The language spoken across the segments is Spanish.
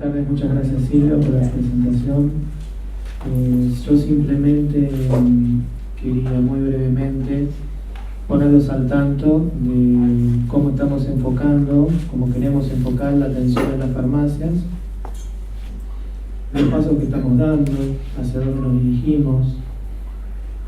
tardes, muchas gracias Silvia por la presentación. Yo simplemente quería muy brevemente ponerlos al tanto de cómo estamos enfocando, cómo queremos enfocar la atención en las farmacias, los pasos que estamos dando, hacia dónde nos dirigimos,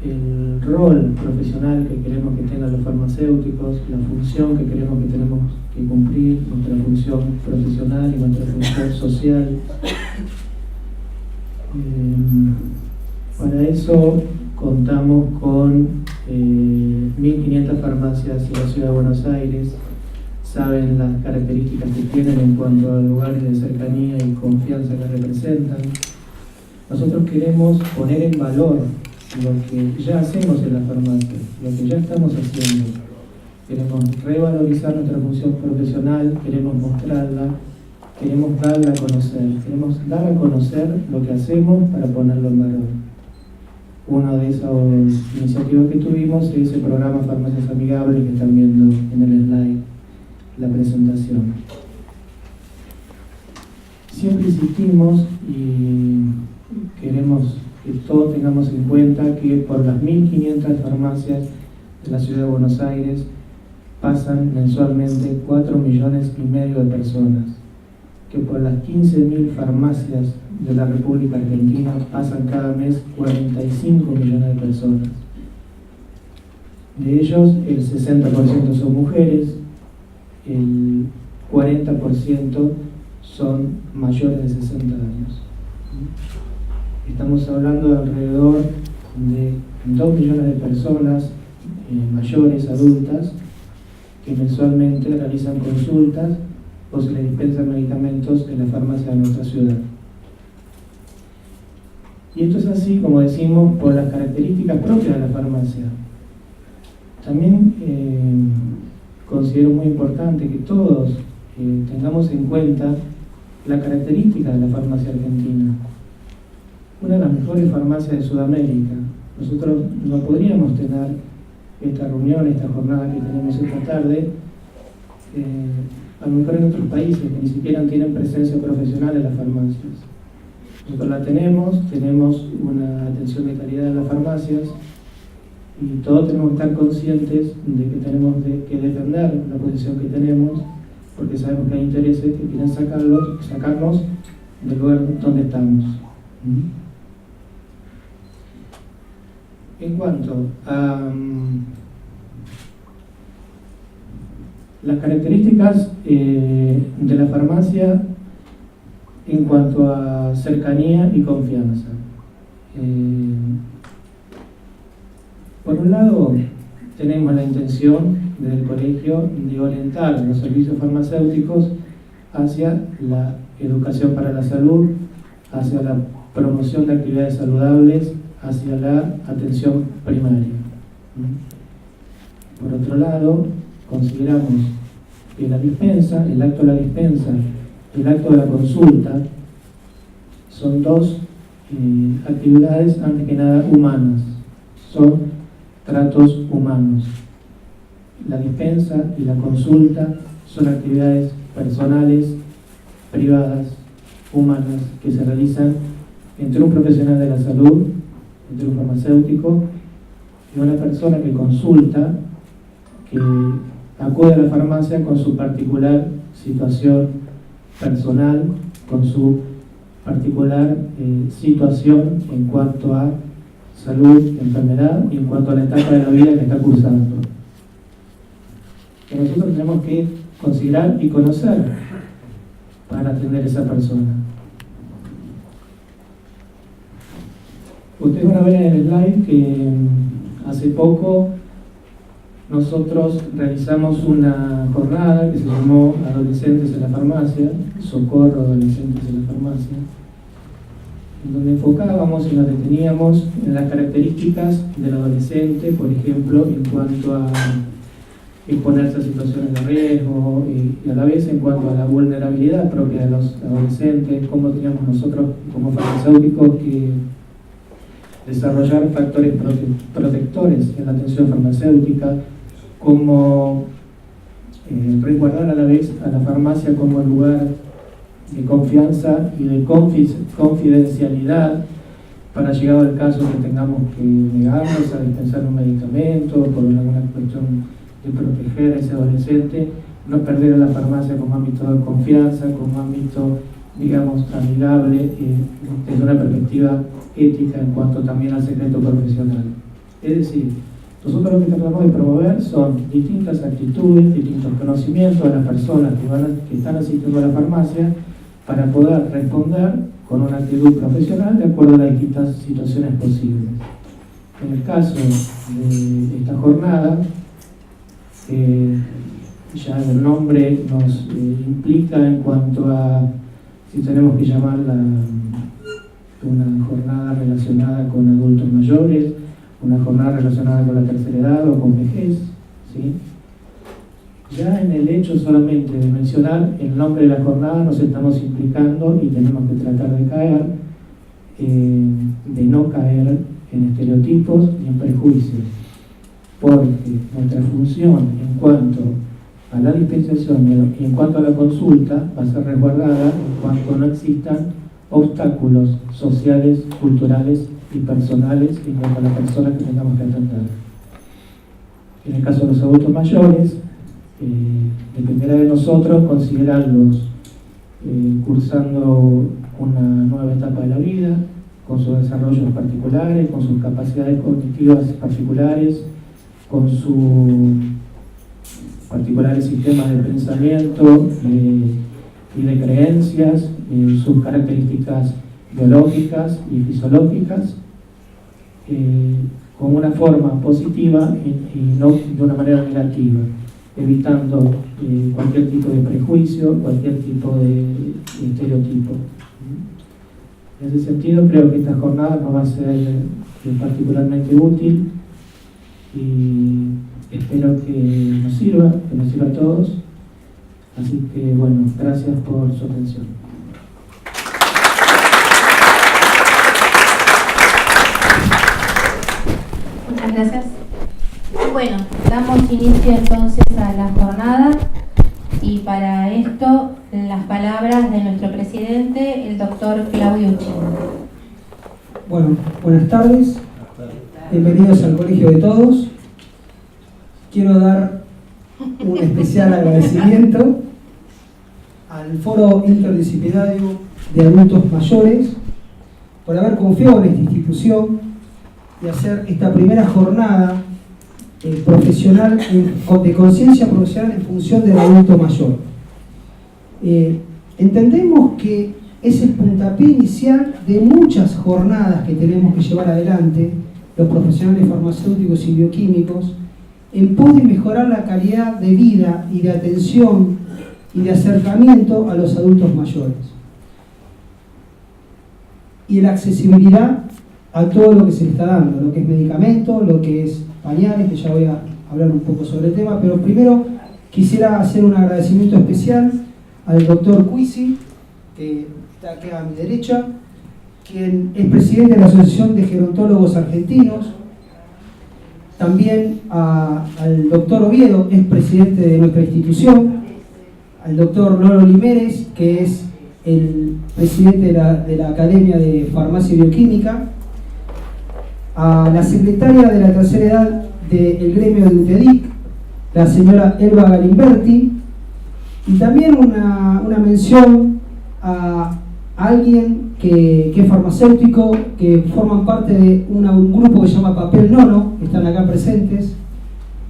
el rol profesional que queremos que tengan los farmacéuticos, la función que queremos que tenemos que cumplir, nuestra función profesional y nuestra función social. Para eso contamos con 1.500 farmacias en la ciudad de Buenos Aires. Saben las características que tienen en cuanto a lugares de cercanía y confianza que representan. Nosotros queremos poner en valor lo que ya hacemos en la farmacia, lo que ya estamos haciendo. Queremos revalorizar nuestra función profesional, queremos mostrarla, queremos darla a conocer, queremos dar a conocer lo que hacemos para ponerlo en valor. Una de esas iniciativas que tuvimos es el programa Farmacias Amigables, que están viendo en el slide la presentación. Siempre insistimos y queremos que todos tengamos en cuenta que por las 1.500 farmacias de la ciudad de Buenos Aires pasan mensualmente 4,5 millones de personas, que por las 15.000 farmacias de la República Argentina pasan cada mes 45 millones de personas. De ellos, el 60% son mujeres, el 40% son mayores de 60 años. Estamos hablando de alrededor de 2 millones de personas mayores, adultas, que mensualmente realizan consultas o se les dispensan medicamentos en la farmacia de nuestra ciudad. Y esto es así, como decimos, por las características propias de la farmacia. También considero muy importante que todos tengamos en cuenta la característica de la farmacia argentina. Una de las mejores farmacias de Sudamérica. Nosotros no podríamos tener esta reunión, esta jornada que tenemos esta tarde, a lo mejor en otros países que ni siquiera tienen presencia profesional en las farmacias. Nosotros la tenemos una atención de calidad en las farmacias y todos tenemos que estar conscientes de que tenemos que defender la posición que tenemos, porque sabemos que hay intereses que quieren sacarnos del lugar donde estamos. En cuanto a las características de la farmacia en cuanto a cercanía y confianza. Por un lado, tenemos la intención del colegio de orientar los servicios farmacéuticos hacia la educación para la salud, hacia la promoción de actividades saludables, hacia la atención primaria. Por otro lado, consideramos que la dispensa, el acto de la dispensa, el acto de la consulta, son dos actividades, antes que nada, humanas. Son tratos humanos. La dispensa y la consulta son actividades personales, privadas, humanas, que se realizan entre un profesional de la salud, entre un farmacéutico y una persona que consulta, que acude a la farmacia con su particular situación personal, con su particular situación en cuanto a salud, enfermedad y en cuanto a la etapa de la vida que está cursando. Que nosotros tenemos que considerar y conocer para atender a esa persona. Ustedes van a ver en el slide que hace poco nosotros realizamos una jornada que se llamó Adolescentes en la Farmacia, Socorro Adolescentes en la Farmacia, en donde enfocábamos y nos deteníamos en las características del adolescente, por ejemplo, en cuanto a exponerse a situaciones de riesgo y a la vez en cuanto a la vulnerabilidad propia de los adolescentes, cómo teníamos nosotros como farmacéuticos que desarrollar factores protectores en la atención farmacéutica, cómo resguardar a la vez a la farmacia como lugar confianza y de confidencialidad para, llegado al caso que tengamos que negarnos a dispensar un medicamento por alguna cuestión de proteger a ese adolescente, no perder a la farmacia como ámbito de confianza, como ámbito, digamos, amigable, desde una perspectiva ética en cuanto también al secreto profesional. Es decir, nosotros lo que tratamos de promover son distintas actitudes, distintos conocimientos de las personas que están asistiendo a la farmacia para poder responder con una actitud profesional de acuerdo a las distintas situaciones posibles. En el caso de esta jornada, ya el nombre nos implica en cuanto a si tenemos que llamarla una jornada relacionada con adultos mayores, una jornada relacionada con la tercera edad o con vejez, ¿sí? Ya en el hecho solamente de mencionar el nombre de la jornada nos estamos implicando y tenemos que tratar de no caer en estereotipos y en prejuicios, porque nuestra función en cuanto a la dispensación y en cuanto a la consulta va a ser resguardada en cuanto no existan obstáculos sociales, culturales y personales en cuanto a las personas que tengamos que atender. En el caso de los adultos mayores, dependerá de nosotros considerarlos cursando una nueva etapa de la vida, con sus desarrollos particulares, con sus capacidades cognitivas particulares, con sus particulares sistemas de pensamiento y de creencias, sus características biológicas y fisiológicas, con una forma positiva y no de una manera negativa, evitando cualquier tipo de prejuicio, cualquier tipo de estereotipo. En ese sentido, creo que esta jornada nos va a ser particularmente útil y espero que nos sirva a todos. Así que, bueno, gracias por su atención. Muchas gracias. Bueno, damos inicio entonces a la jornada y para esto las palabras de nuestro presidente, el doctor Claudio Uchín. Bueno, buenas tardes. Bienvenidos al Colegio de Todos. Quiero dar un especial agradecimiento al Foro Interdisciplinario de Adultos Mayores por haber confiado en esta institución y hacer esta primera jornada profesional de conciencia profesional en función del adulto mayor. Entendemos que es el puntapié inicial de muchas jornadas que tenemos que llevar adelante los profesionales farmacéuticos y bioquímicos en pos de mejorar la calidad de vida y de atención y de acercamiento a los adultos mayores y la accesibilidad a todo lo que se le está dando, lo que es medicamento, lo que es pañales, que ya voy a hablar un poco sobre el tema, pero primero quisiera hacer un agradecimiento especial al doctor Cuisi, que está aquí a mi derecha, quien es presidente de la Asociación de Gerontólogos Argentinos, también al doctor Oviedo, es presidente de nuestra institución, al doctor Lolo Limeres, que es el presidente de la Academia de Farmacia y Bioquímica, a la secretaria de la tercera edad del gremio de UTEDIC, la señora Elba Galimberti, y también una mención a alguien que es farmacéutico, que forman parte de un grupo que se llama Papel Nono, que están acá presentes,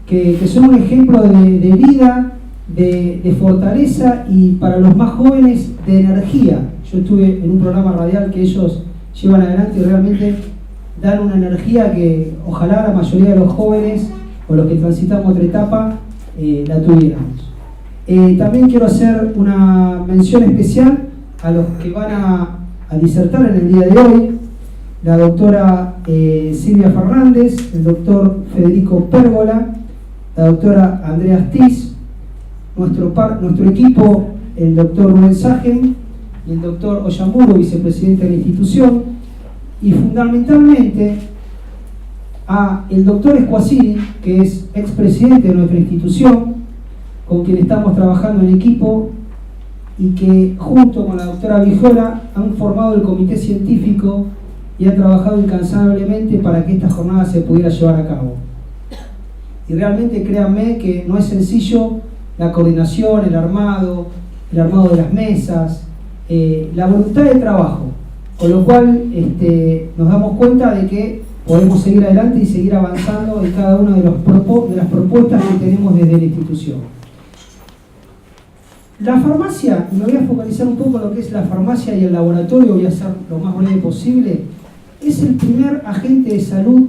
que son un ejemplo de vida, de fortaleza y para los más jóvenes de energía. Yo estuve en un programa radial que ellos llevan adelante y realmente dan una energía que ojalá la mayoría de los jóvenes o los que transitamos otra etapa la tuviéramos. También quiero hacer una mención especial a los que van a disertar en el día de hoy, la doctora Silvia Fernández, el doctor Federico Pérgola, la doctora Andrea Astiz, nuestro equipo, el doctor Rubén Sagen y el doctor Oyamburo, vicepresidente de la institución, y fundamentalmente a el doctor Esquacini, que es expresidente de nuestra institución, con quien estamos trabajando en equipo y que junto con la doctora Vigiola han formado el comité científico y han trabajado incansablemente para que esta jornada se pudiera llevar a cabo. Y realmente créanme que no es sencillo la coordinación, el armado de las mesas, la voluntad de trabajo, con lo cual nos damos cuenta de que podemos seguir adelante y seguir avanzando en cada una de las propuestas que tenemos desde la institución. La farmacia, y me voy a focalizar un poco en lo que es la farmacia y el laboratorio, voy a ser lo más breve posible, es el primer agente de salud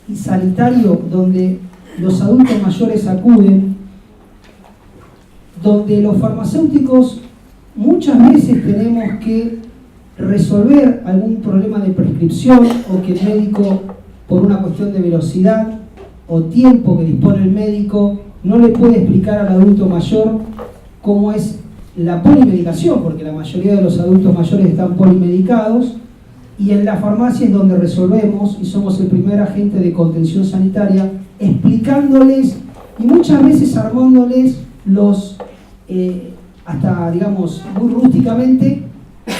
y sanitario donde los adultos mayores acuden, donde los farmacéuticos muchas veces tenemos que resolver algún problema de prescripción o que el médico, por una cuestión de velocidad o tiempo que dispone el médico, no le puede explicar al adulto mayor cómo es la polimedicación, porque la mayoría de los adultos mayores están polimedicados, y en la farmacia es donde resolvemos y somos el primer agente de contención sanitaria, explicándoles y muchas veces armándoles hasta digamos muy rústicamente,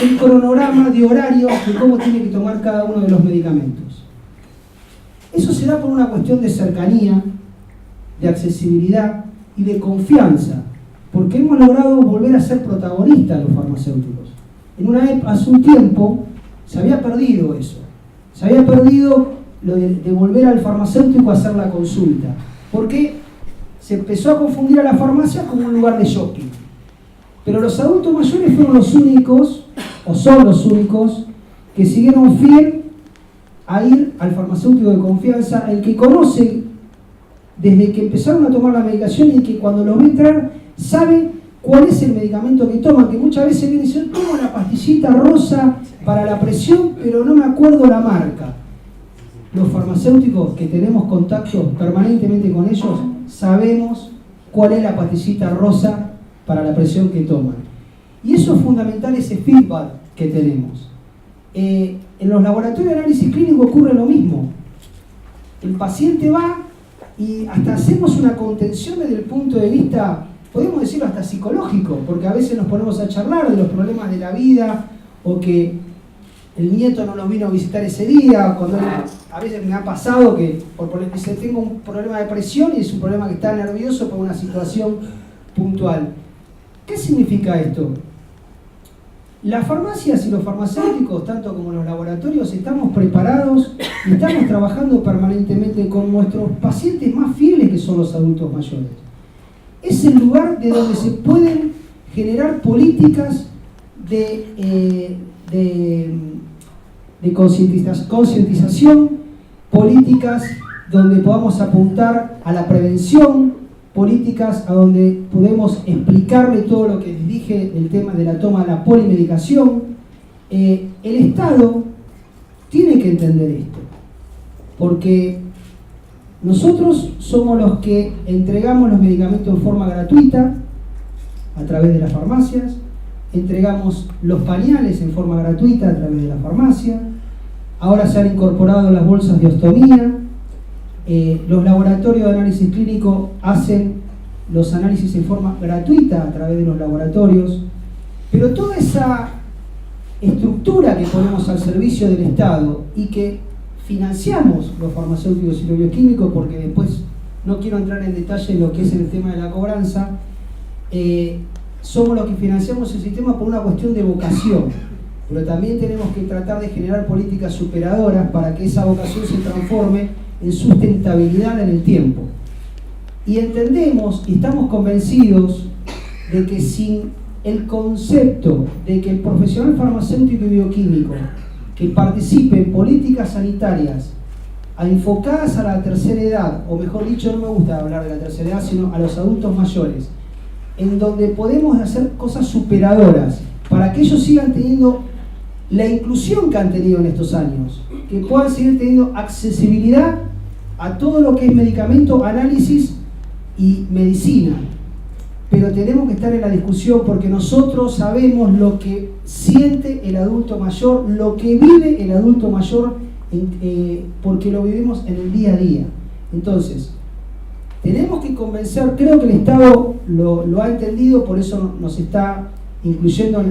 el cronograma de horarios de cómo tiene que tomar cada uno de los medicamentos. Eso se da por una cuestión de cercanía, de accesibilidad y de confianza, porque hemos logrado volver a ser protagonistas los farmacéuticos. Hace un tiempo se había perdido eso, se había perdido lo de volver al farmacéutico a hacer la consulta, porque se empezó a confundir a la farmacia como un lugar de shopping. Pero los adultos mayores fueron los únicos, o son los únicos, que siguieron fiel a ir al farmacéutico de confianza, el que conoce desde que empezaron a tomar la medicación y que cuando los ve entrar sabe cuál es el medicamento que toman, que muchas veces viene diciendo, tomo la pastillita rosa para la presión, pero no me acuerdo la marca. Los farmacéuticos que tenemos contacto permanentemente con ellos, sabemos cuál es la pastillita rosa para la presión que toman. Y eso es fundamental, ese feedback que tenemos. En los laboratorios de análisis clínico ocurre lo mismo. El paciente va y hasta hacemos una contención desde el punto de vista, podemos decirlo hasta psicológico, porque a veces nos ponemos a charlar de los problemas de la vida, o que el nieto no nos vino a visitar ese día, cuando a veces me ha pasado que dice, tengo un problema de presión y es un problema que está nervioso por una situación puntual. ¿Qué significa esto? Las farmacias y los farmacéuticos, tanto como los laboratorios, estamos preparados y estamos trabajando permanentemente con nuestros pacientes más fieles, que son los adultos mayores. Es el lugar de donde se pueden generar políticas de concientización, políticas donde podamos apuntar a la prevención, políticas a donde podemos explicarle todo lo que les dije del tema de la toma de la polimedicación. El Estado tiene que entender esto, porque nosotros somos los que entregamos los medicamentos en forma gratuita a través de las farmacias, entregamos los pañales en forma gratuita a través de la farmacia, ahora se han incorporado las bolsas de ostomía, los laboratorios de análisis clínico hacen los análisis en forma gratuita a través de los laboratorios, pero toda esa estructura que ponemos al servicio del Estado y que financiamos los farmacéuticos y los bioquímicos, porque después no quiero entrar en detalle en lo que es el tema de la cobranza, somos los que financiamos el sistema por una cuestión de vocación, pero también tenemos que tratar de generar políticas superadoras para que esa vocación se transforme en sustentabilidad en el tiempo. Y entendemos y estamos convencidos de que sin el concepto de que el profesional farmacéutico y bioquímico que participe en políticas sanitarias enfocadas a la tercera edad, o mejor dicho, no me gusta hablar de la tercera edad, sino a los adultos mayores, en donde podemos hacer cosas superadoras para que ellos sigan teniendo la inclusión que han tenido en estos años, que puedan seguir teniendo accesibilidad a todo lo que es medicamento, análisis y medicina. Pero tenemos que estar en la discusión porque nosotros sabemos lo que siente el adulto mayor, lo que vive el adulto mayor, porque lo vivimos en el día a día. Entonces, tenemos que convencer, creo que el Estado lo ha entendido, por eso nos está incluyendo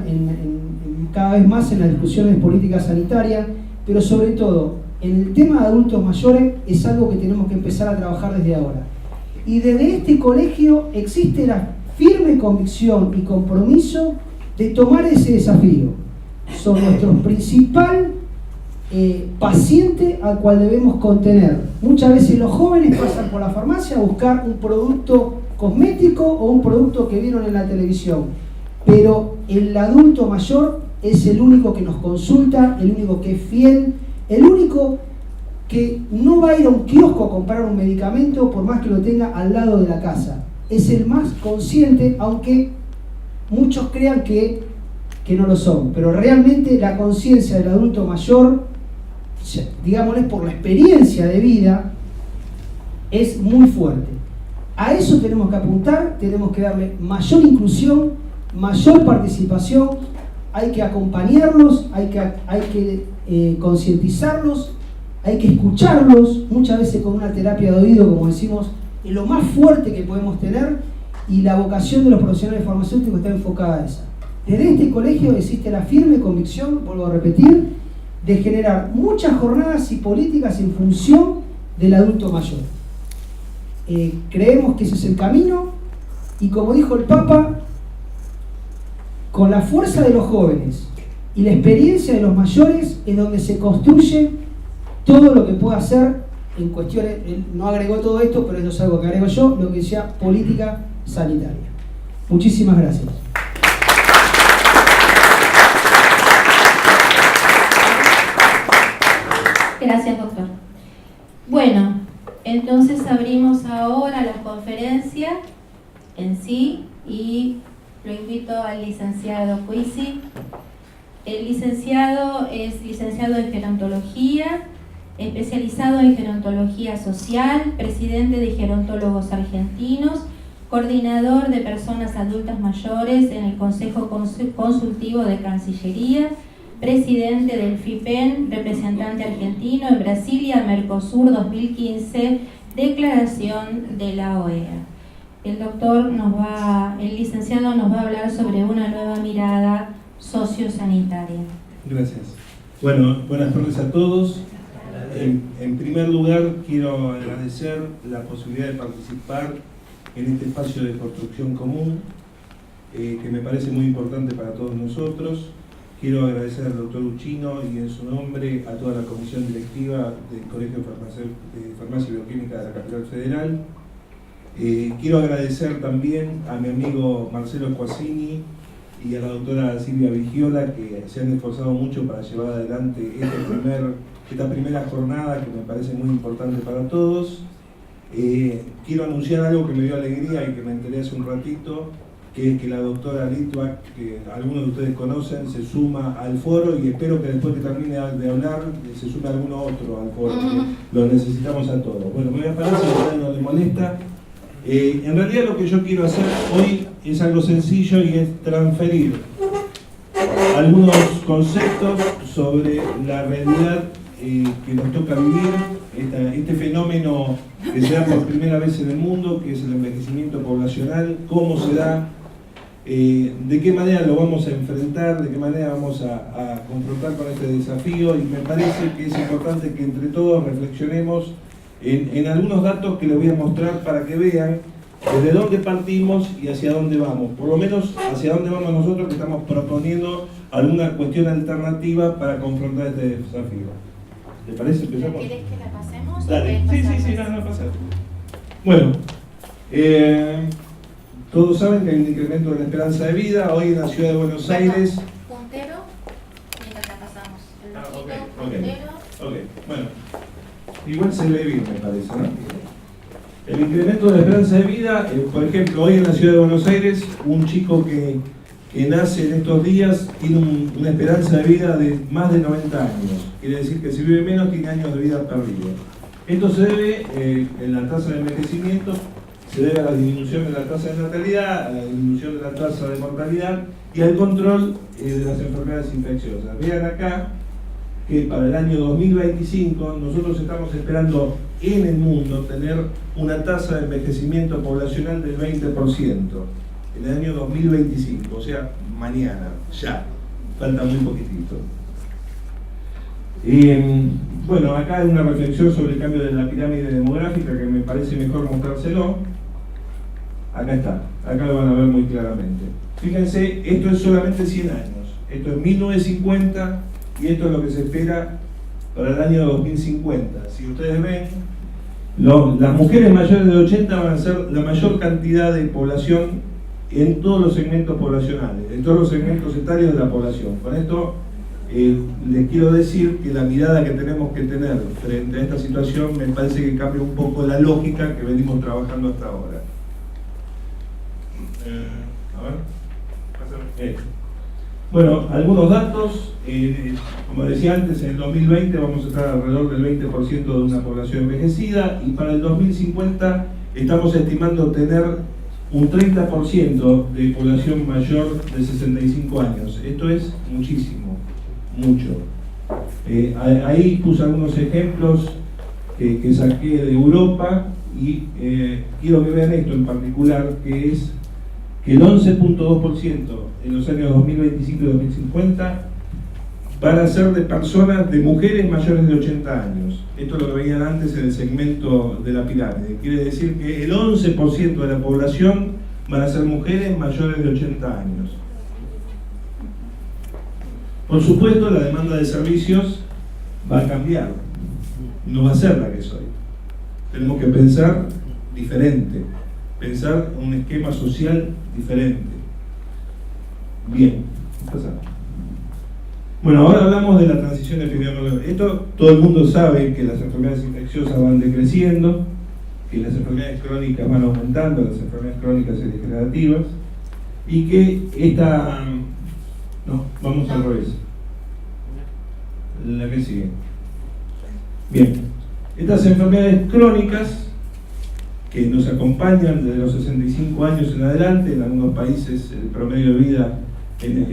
cada vez más en las discusiones de política sanitaria, pero sobre todo en el tema de adultos mayores es algo que tenemos que empezar a trabajar desde ahora. Y desde este colegio existe la firme convicción y compromiso de tomar ese desafío. Son nuestro principal paciente al cual debemos contener. Muchas veces los jóvenes pasan por la farmacia a buscar un producto cosmético o un producto que vieron en la televisión, pero el adulto mayor es el único que nos consulta, el único que es fiel, el único que no va a ir a un kiosco a comprar un medicamento por más que lo tenga al lado de la casa. Es el más consciente, aunque muchos crean que no lo son, pero realmente la conciencia del adulto mayor, digámosle por la experiencia de vida, es muy fuerte. A eso tenemos que apuntar, tenemos que darle mayor inclusión, mayor participación, hay que acompañarlos, hay que concientizarlos, hay que escucharlos, muchas veces con una terapia de oído, como decimos, es lo más fuerte que podemos tener, y la vocación de los profesionales farmacéuticos está enfocada a esa. Desde este colegio existe la firme convicción, vuelvo a repetir, de generar muchas jornadas y políticas en función del adulto mayor. Creemos que ese es el camino, y como dijo el Papa, con la fuerza de los jóvenes y la experiencia de los mayores es donde se construye todo lo que pueda hacer en cuestiones. Él no agregó todo esto, pero eso es algo que agrego yo, lo que sea política sanitaria. Muchísimas gracias. Gracias, doctor. Bueno, entonces abrimos ahora la conferencia en sí y lo invito al licenciado Cuisi. El licenciado es licenciado en gerontología, especializado en gerontología social, presidente de Gerontólogos Argentinos, coordinador de personas adultas mayores en el Consejo Consultivo de Cancillería, presidente del FIPEN, representante argentino en Brasilia, Mercosur 2015, declaración de la OEA. El licenciado nos va a hablar sobre una nueva mirada sociosanitaria. Gracias. Bueno, buenas tardes a todos. En primer lugar, quiero agradecer la posibilidad de participar en este espacio de construcción común, que me parece muy importante para todos nosotros. Quiero agradecer al doctor Uchino y en su nombre a toda la comisión directiva del Colegio de Farmacia y Bioquímica de la Capital Federal. Quiero agradecer también a mi amigo Marcelo Coasini y a la doctora Silvia Vigiola, que se han esforzado mucho para llevar adelante esta primera jornada, que me parece muy importante para todos. Quiero anunciar algo que me dio alegría y que me enteré hace un ratito, que es que la doctora Litvak, que algunos de ustedes conocen, se suma al foro, y espero que después que termine de hablar se sume alguno otro al foro, que lo necesitamos a todos. Bueno, me voy a parar si a ustedes no les molesta. En realidad lo que yo quiero hacer hoy es algo sencillo, y es transferir algunos conceptos sobre la realidad que nos toca vivir, este fenómeno que se da por primera vez en el mundo, que es el envejecimiento poblacional, cómo se da, de qué manera lo vamos a enfrentar, de qué manera vamos a confrontar con este desafío, y me parece que es importante que entre todos reflexionemos en algunos datos que les voy a mostrar para que vean desde dónde partimos y hacia dónde vamos, por lo menos hacia dónde vamos nosotros, que estamos proponiendo alguna cuestión alternativa para confrontar este desafío. ¿Le parece? ¿Empezamos? ¿Quieres que la pasemos? Dale. Sí, no pasa. Bueno, todos saben que hay un incremento de la esperanza de vida hoy en la ciudad de Buenos Aires. Puntero, mientras la pasamos. Ok. Puntero. Bueno, igual se ve bien, me parece, ¿no? El incremento de la esperanza de vida, por ejemplo, hoy en la ciudad de Buenos Aires, un chico que nace en estos días tiene una esperanza de vida de más de 90 años. Quiere decir que si vive menos, tiene años de vida perdidos. Esto se debe, en la tasa de envejecimiento, se debe a la disminución de la tasa de natalidad, a la disminución de la tasa de mortalidad y al control de las enfermedades infecciosas. Vean acá que para el año 2025 nosotros estamos esperando en el mundo tener una tasa de envejecimiento poblacional del 20%. en el año 2025, o sea, mañana, ya, falta muy poquitito. Bueno, acá hay una reflexión sobre el cambio de la pirámide demográfica que me parece mejor mostrárselo. Acá está, acá lo van a ver muy claramente. Fíjense, esto es solamente 100 años, esto es 1950 y esto es lo que se espera para el año 2050. Si ustedes ven, las mujeres mayores de 80 van a ser la mayor cantidad de población en todos los segmentos poblacionales, en todos los segmentos etarios de la población. Con esto les quiero decir que la mirada que tenemos que tener frente a esta situación me parece que cambia un poco la lógica que venimos trabajando hasta ahora. A ver, bueno, algunos datos. Como decía antes, en el 2020 vamos a estar alrededor del 20% de una población envejecida y para el 2050 estamos estimando tener un 30% de población mayor de 65 años. Esto es muchísimo, mucho. Ahí puse algunos ejemplos que saqué de Europa y quiero que vean esto en particular, que es que el 11.2% en los años 2025 y 2050 van a ser de personas, de mujeres mayores de 80 años. Esto lo veían antes en el segmento de la pirámide. Quiere decir que el 11% de la población van a ser mujeres mayores de 80 años. Por supuesto, la demanda de servicios va a cambiar. No va a ser la que es hoy. Tenemos que pensar diferente. Pensar un esquema social diferente. Bien, pasamos. Bueno, ahora hablamos de la transición epidemiológica. Esto todo el mundo sabe que las enfermedades infecciosas van decreciendo, que las enfermedades crónicas van aumentando, las enfermedades crónicas y degenerativas, y que esta... No, vamos al revés. La que sigue. Bien, estas enfermedades crónicas que nos acompañan desde los 65 años en adelante, en algunos países el promedio de vida,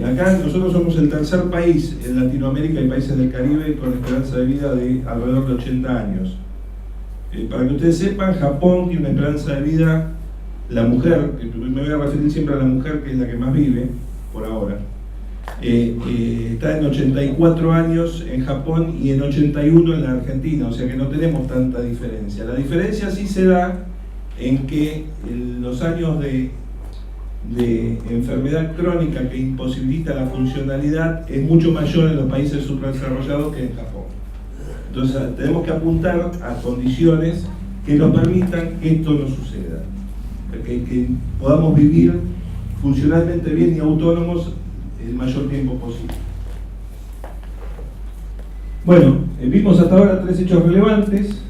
acá nosotros somos el tercer país en Latinoamérica y países del Caribe con esperanza de vida de alrededor de 80 años. Para que ustedes sepan, Japón tiene una esperanza de vida, la mujer, me voy a referir siempre a la mujer que es la que más vive, por ahora, está en 84 años en Japón y en 81 en la Argentina, o sea que no tenemos tanta diferencia. La diferencia sí se da en que los años de enfermedad crónica que imposibilita la funcionalidad es mucho mayor en los países subdesarrollados que en Japón. Entonces tenemos que apuntar a condiciones que nos permitan que esto no suceda, que podamos vivir funcionalmente bien y autónomos el mayor tiempo posible. Bueno, vimos hasta ahora 3 hechos relevantes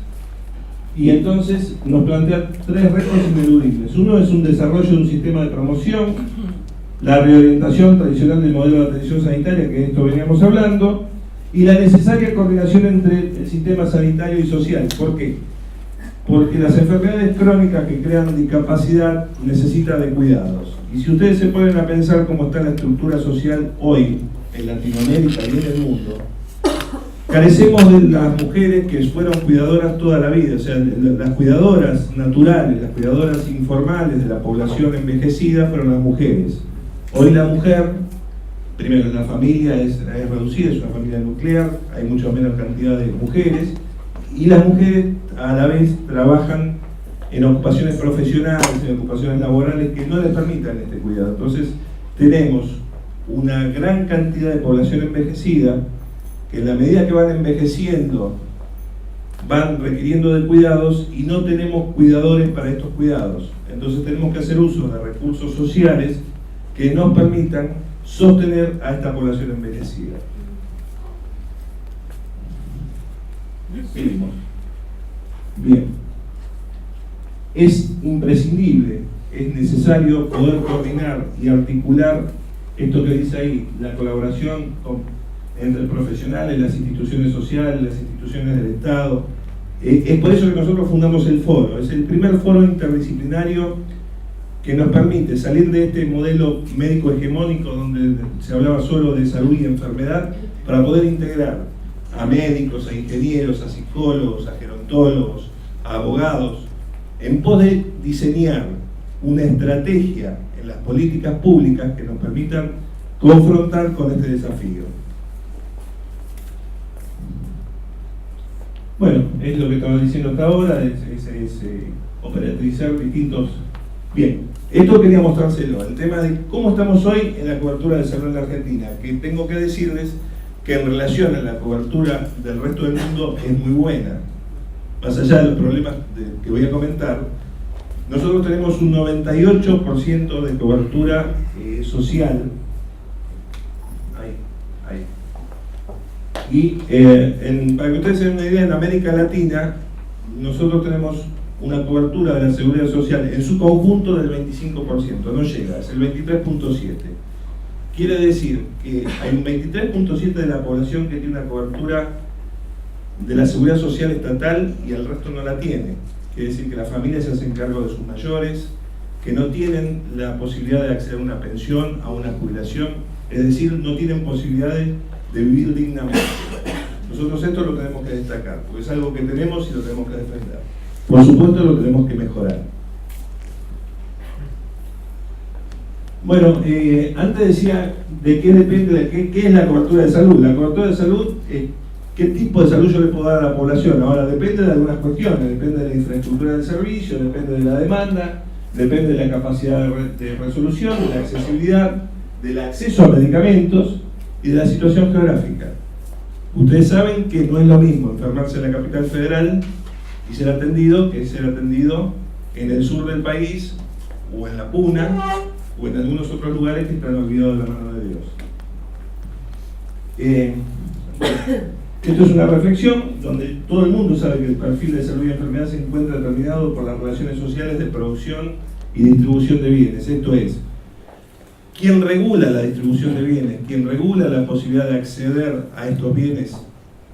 y entonces nos plantea 3 retos ineludibles. Uno es un desarrollo de un sistema de promoción, la reorientación tradicional del modelo de atención sanitaria, que de esto veníamos hablando, y la necesaria coordinación entre el sistema sanitario y social. ¿Por qué? Porque las enfermedades crónicas que crean discapacidad necesitan de cuidados. Y si ustedes se ponen a pensar cómo está la estructura social hoy en Latinoamérica y en el mundo, carecemos de las mujeres que fueron cuidadoras toda la vida, o sea, las cuidadoras naturales, las cuidadoras informales de la población envejecida fueron las mujeres. Hoy la mujer, primero la familia es reducida, es una familia nuclear, hay mucho menos cantidad de mujeres, y las mujeres a la vez trabajan en ocupaciones profesionales, en ocupaciones laborales que no les permitan este cuidado. Entonces tenemos una gran cantidad de población envejecida que en la medida que van envejeciendo van requiriendo de cuidados y no tenemos cuidadores para estos cuidados. Entonces tenemos que hacer uso de recursos sociales que nos permitan sostener a esta población envejecida. Seguimos. Bien. Es imprescindible, es necesario poder coordinar y articular esto que dice ahí, la colaboración entre profesionales, las instituciones sociales, las instituciones del Estado. Es por eso que nosotros fundamos el foro. Es el primer foro interdisciplinario que nos permite salir de este modelo médico hegemónico donde se hablaba solo de salud y enfermedad, para poder integrar a médicos, a ingenieros, a psicólogos, a gerontólogos, a abogados, en pos de diseñar una estrategia en las políticas públicas que nos permitan confrontar con este desafío. Bueno, es lo que estaba diciendo hasta ahora, es operativizar distintos... Bien, esto quería mostrárselo, el tema de cómo estamos hoy en la cobertura de salud en la Argentina, que tengo que decirles que en relación a la cobertura del resto del mundo es muy buena. Más allá de los problemas que voy a comentar, nosotros tenemos un 98% de cobertura social. Y para que ustedes se den una idea, en América Latina nosotros tenemos una cobertura de la seguridad social en su conjunto del 25%, no llega, es el 23.7%. Quiere decir que hay un 23.7% de la población que tiene una cobertura de la seguridad social estatal y el resto no la tiene. Quiere decir que las familias se hacen cargo de sus mayores, que no tienen la posibilidad de acceder a una pensión, a una jubilación, es decir, no tienen posibilidades de vivir dignamente. Nosotros esto lo tenemos que destacar, porque es algo que tenemos y lo tenemos que defender. Por supuesto lo tenemos que mejorar. Bueno, antes decía de qué depende, de qué es la cobertura de salud. La cobertura de salud, qué tipo de salud yo le puedo dar a la población. Ahora depende de algunas cuestiones, depende de la infraestructura del servicio, depende de la demanda, depende de la capacidad de resolución, de la accesibilidad, del acceso a medicamentos y de la situación geográfica. Ustedes saben que no es lo mismo enfermarse en la capital federal y ser atendido que ser atendido en el sur del país o en la Puna o en algunos otros lugares que están olvidados de la mano de Dios. Esto es una reflexión donde todo el mundo sabe que el perfil de salud y enfermedad se encuentra determinado por las relaciones sociales de producción y distribución de bienes. Esto es, ¿quién regula la distribución de bienes? ¿Quién regula la posibilidad de acceder a estos bienes?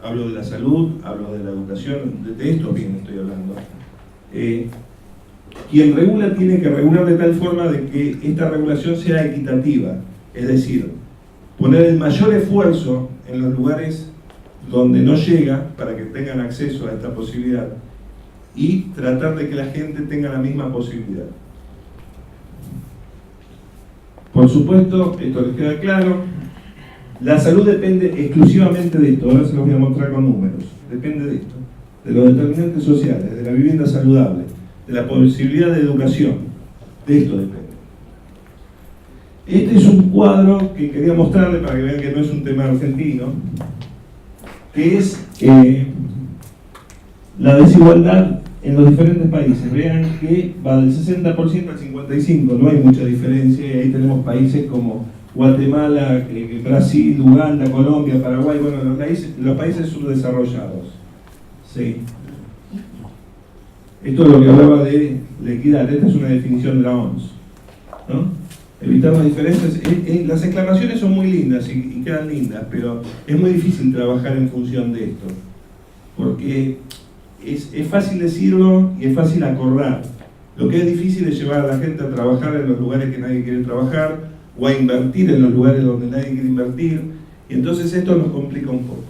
Hablo de la salud, hablo de la educación, de estos bienes estoy hablando. Quien regula tiene que regular de tal forma de que esta regulación sea equitativa, es decir, poner el mayor esfuerzo en los lugares donde no llega para que tengan acceso a esta posibilidad y tratar de que la gente tenga la misma posibilidad. Por supuesto, esto les queda claro, la salud depende exclusivamente de esto, ahora se los voy a mostrar con números, depende de esto, de los determinantes sociales, de la vivienda saludable, de la posibilidad de educación, de esto depende. Este es un cuadro que quería mostrarles para que vean que no es un tema argentino, que es la desigualdad en los diferentes países. Vean que va del 60% al 55%, no hay mucha diferencia, y ahí tenemos países como Guatemala, Brasil, Uganda, Colombia, Paraguay, bueno, los países subdesarrollados. Sí. Esto es lo que hablaba de la equidad, esta es una definición de la OMS, ¿no? Evitar las diferencias. Las exclamaciones son muy lindas y quedan lindas, pero es muy difícil trabajar en función de esto, porque es fácil decirlo y es fácil acordar. Lo que es difícil es llevar a la gente a trabajar en los lugares que nadie quiere trabajar, o a invertir en los lugares donde nadie quiere invertir, y entonces esto nos complica un poco.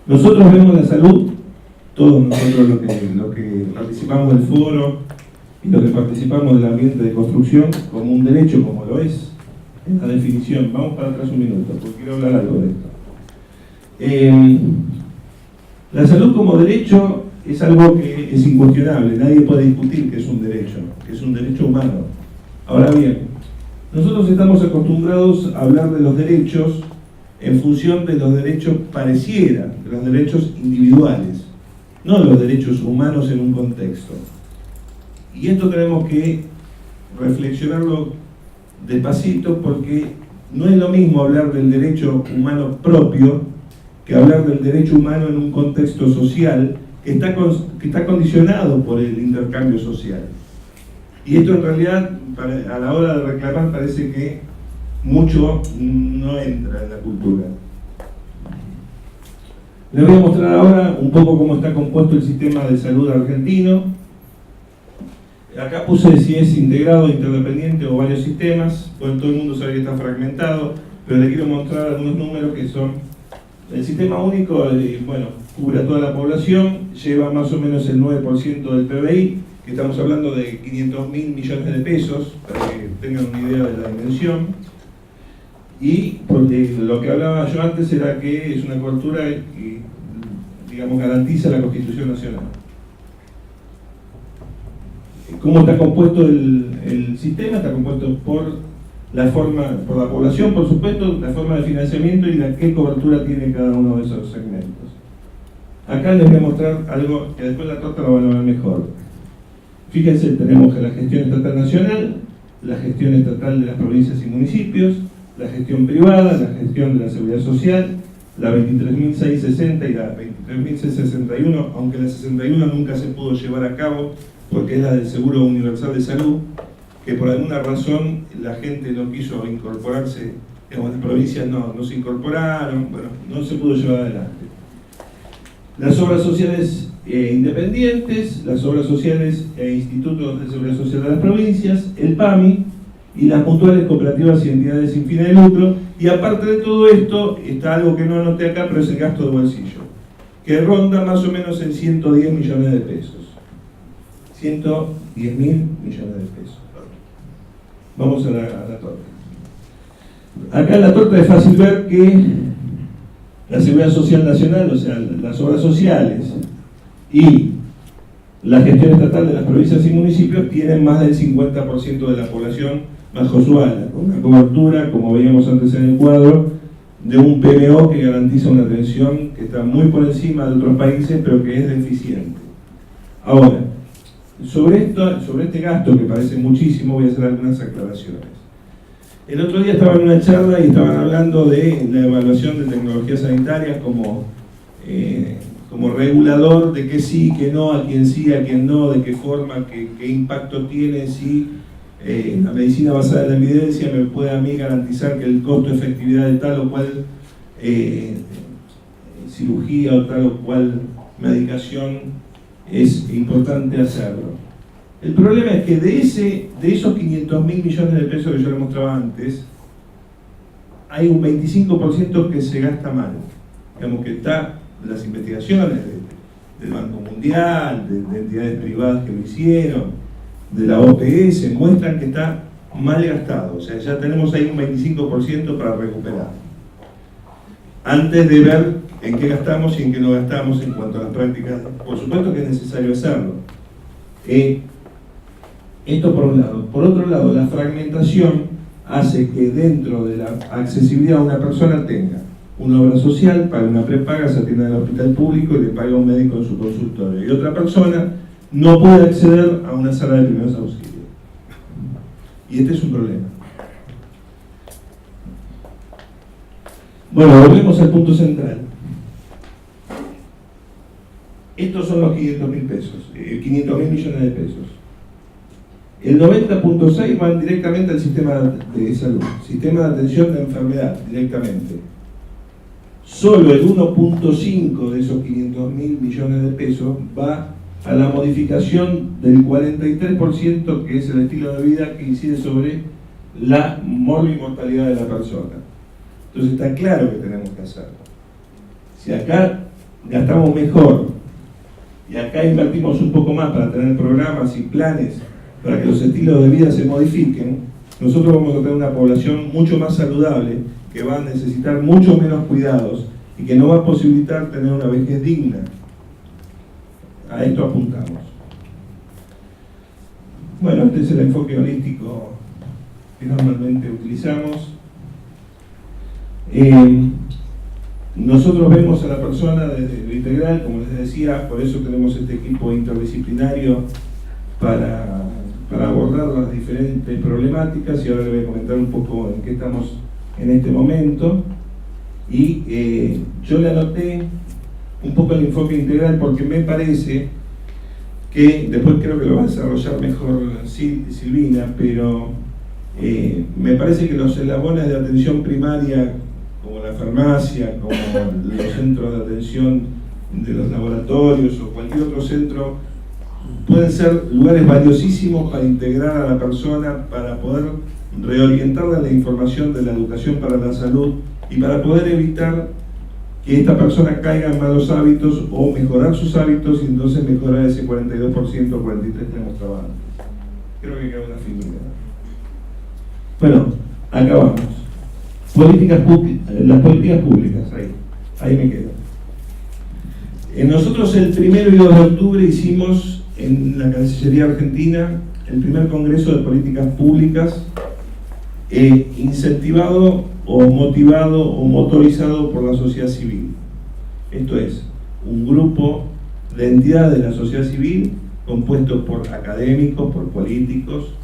Nosotros vemos la salud, todos nosotros los que participamos del foro y los que participamos del ambiente de construcción, como un derecho, como lo es en la definición. Vamos para atrás un minuto, porque quiero hablar algo de esto. La salud como derecho es algo que es incuestionable, nadie puede discutir que es un derecho humano. Ahora bien, nosotros estamos acostumbrados a hablar de los derechos en función de los derechos pareciera, de los derechos individuales, no los derechos humanos en un contexto. Y esto tenemos que reflexionarlo despacito, porque no es lo mismo hablar del derecho humano propio que hablar del derecho humano en un contexto social que está condicionado por el intercambio social. Y esto en realidad, a la hora de reclamar, parece que mucho no entra en la cultura. Les voy a mostrar ahora un poco cómo está compuesto el sistema de salud argentino. Acá puse si es integrado, interdependiente o varios sistemas. Bueno, todo el mundo sabe que está fragmentado, pero les quiero mostrar algunos números que son el sistema único. Bueno, cubre a toda la población, lleva más o menos el 9% del PBI, que estamos hablando de 500.000 millones de pesos, para que tengan una idea de la dimensión. Y porque lo que hablaba yo antes era que es una cobertura que, digamos, garantiza la Constitución Nacional. ¿Cómo está compuesto el sistema? Está compuesto por la población, por supuesto, la forma de financiamiento y qué cobertura tiene cada uno de esos segmentos. Acá les voy a mostrar algo que después la torta lo van a ver mejor. Fíjense, tenemos la gestión estatal nacional, la gestión estatal de las provincias y municipios, la gestión privada, la gestión de la seguridad social, la 23.660 y la 23.661, aunque la 61 nunca se pudo llevar a cabo porque es la del Seguro Universal de Salud, que por alguna razón la gente no quiso incorporarse, digamos, las provincias no se incorporaron, bueno, no se pudo llevar adelante. Las obras sociales independientes, las obras sociales e institutos de seguridad social de las provincias, el PAMI y las mutuales, cooperativas y entidades sin fines de lucro. Y aparte de todo esto, está algo que no anoté acá, pero es el gasto de bolsillo, que ronda más o menos en 110 millones de pesos. 110.000 millones de pesos. Vamos a la torta. Acá en la torta es fácil ver que la Seguridad Social Nacional, o sea, las obras sociales y la gestión estatal de las provincias y municipios tienen más del 50% de la población bajo su ala, con una cobertura, como veíamos antes en el cuadro, de un PMO que garantiza una atención que está muy por encima de otros países, pero que es deficiente. Ahora, sobre este gasto, que parece muchísimo, voy a hacer algunas aclaraciones. El otro día estaba en una charla y estaban hablando de la evaluación de tecnologías sanitarias como regulador de qué sí, qué no, a quién sí, a quién no, de qué forma, qué impacto tiene, si la medicina basada en la evidencia me puede a mí garantizar que el costo-efectividad de tal o cual cirugía o tal o cual medicación es importante hacerlo. El problema es que de esos 500.000 millones de pesos que yo les mostraba antes, hay un 25% que se gasta mal. Digamos que está las investigaciones del Banco Mundial, de entidades privadas que lo hicieron, de la OPS, muestran que está mal gastado. O sea, ya tenemos ahí un 25% para recuperar. Antes de ver en qué gastamos y en qué no gastamos en cuanto a las prácticas, por supuesto que es necesario hacerlo. Esto por un lado. Por otro lado, la fragmentación hace que dentro de la accesibilidad una persona tenga una obra social, paga una prepaga, se atiende en el hospital público y le paga a un médico en su consultorio. Y otra persona no puede acceder a una sala de primeros auxilios. Y este es un problema. Bueno, volvemos al punto central. Estos son los 500.000 pesos, 500.000 millones de pesos. El 90.6 van directamente al sistema de salud, sistema de atención de enfermedad, directamente. Solo el 1.5 de esos 500.000 millones de pesos va a la modificación del 43%, que es el estilo de vida que incide sobre la mortalidad de la persona. Entonces está claro que tenemos que hacerlo. Si acá gastamos mejor y acá invertimos un poco más para tener programas y planes para que los estilos de vida se modifiquen, nosotros vamos a tener una población mucho más saludable, que va a necesitar mucho menos cuidados y que no va a posibilitar tener una vejez digna. A esto apuntamos. Bueno, este es el enfoque holístico que normalmente utilizamos. Nosotros vemos a la persona desde lo integral, como les decía, por eso tenemos este equipo interdisciplinario para abordar las diferentes problemáticas, y ahora les voy a comentar un poco en qué estamos en este momento. Y yo le anoté un poco el enfoque integral porque me parece que, después creo que lo va a desarrollar mejor Silvina, pero me parece que los eslabones de atención primaria, como la farmacia, como los centros de atención de los laboratorios o cualquier otro centro, pueden ser lugares valiosísimos para integrar a la persona, para poder reorientarla en la información de la educación para la salud y para poder evitar que esta persona caiga en malos hábitos o mejorar sus hábitos y entonces mejorar ese 42% o 43% que hemos trabajado. Creo que queda una figura. Bueno, acabamos. Las políticas públicas, ahí me quedo. Nosotros el 1 y 2 de octubre hicimos en la Cancillería Argentina el primer Congreso de Políticas Públicas incentivado o motivado o motorizado por la sociedad civil. Esto es, un grupo de entidades de la sociedad civil compuesto por académicos, por políticos,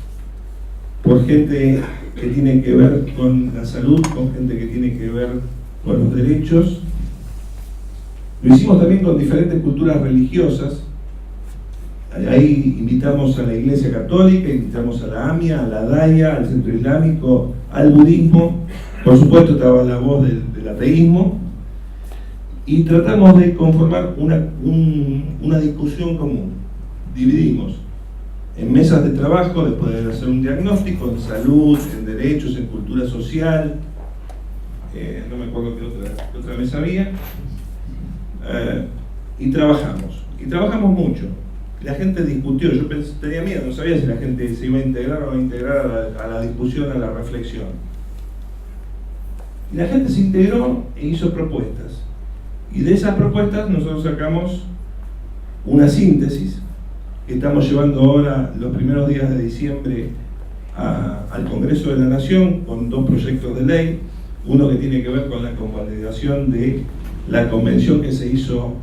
por gente que tiene que ver con la salud, con gente que tiene que ver con los derechos. Lo hicimos también con diferentes culturas religiosas. Ahí invitamos a la Iglesia Católica, invitamos a la AMIA, a la DAIA, al Centro Islámico, al budismo. Por supuesto estaba la voz del ateísmo. Y tratamos de conformar una discusión común. Dividimos en mesas de trabajo, después de hacer un diagnóstico en salud, en derechos, en cultura social, no me acuerdo qué otra mesa había, y trabajamos mucho. La gente discutió, yo tenía miedo, no sabía si la gente se iba a integrar o no integrar a la discusión, a la reflexión. Y la gente se integró e hizo propuestas. Y de esas propuestas nosotros sacamos una síntesis que estamos llevando ahora los primeros días de diciembre al Congreso de la Nación con 2 proyectos de ley, uno que tiene que ver con la convalidación de la convención que se hizo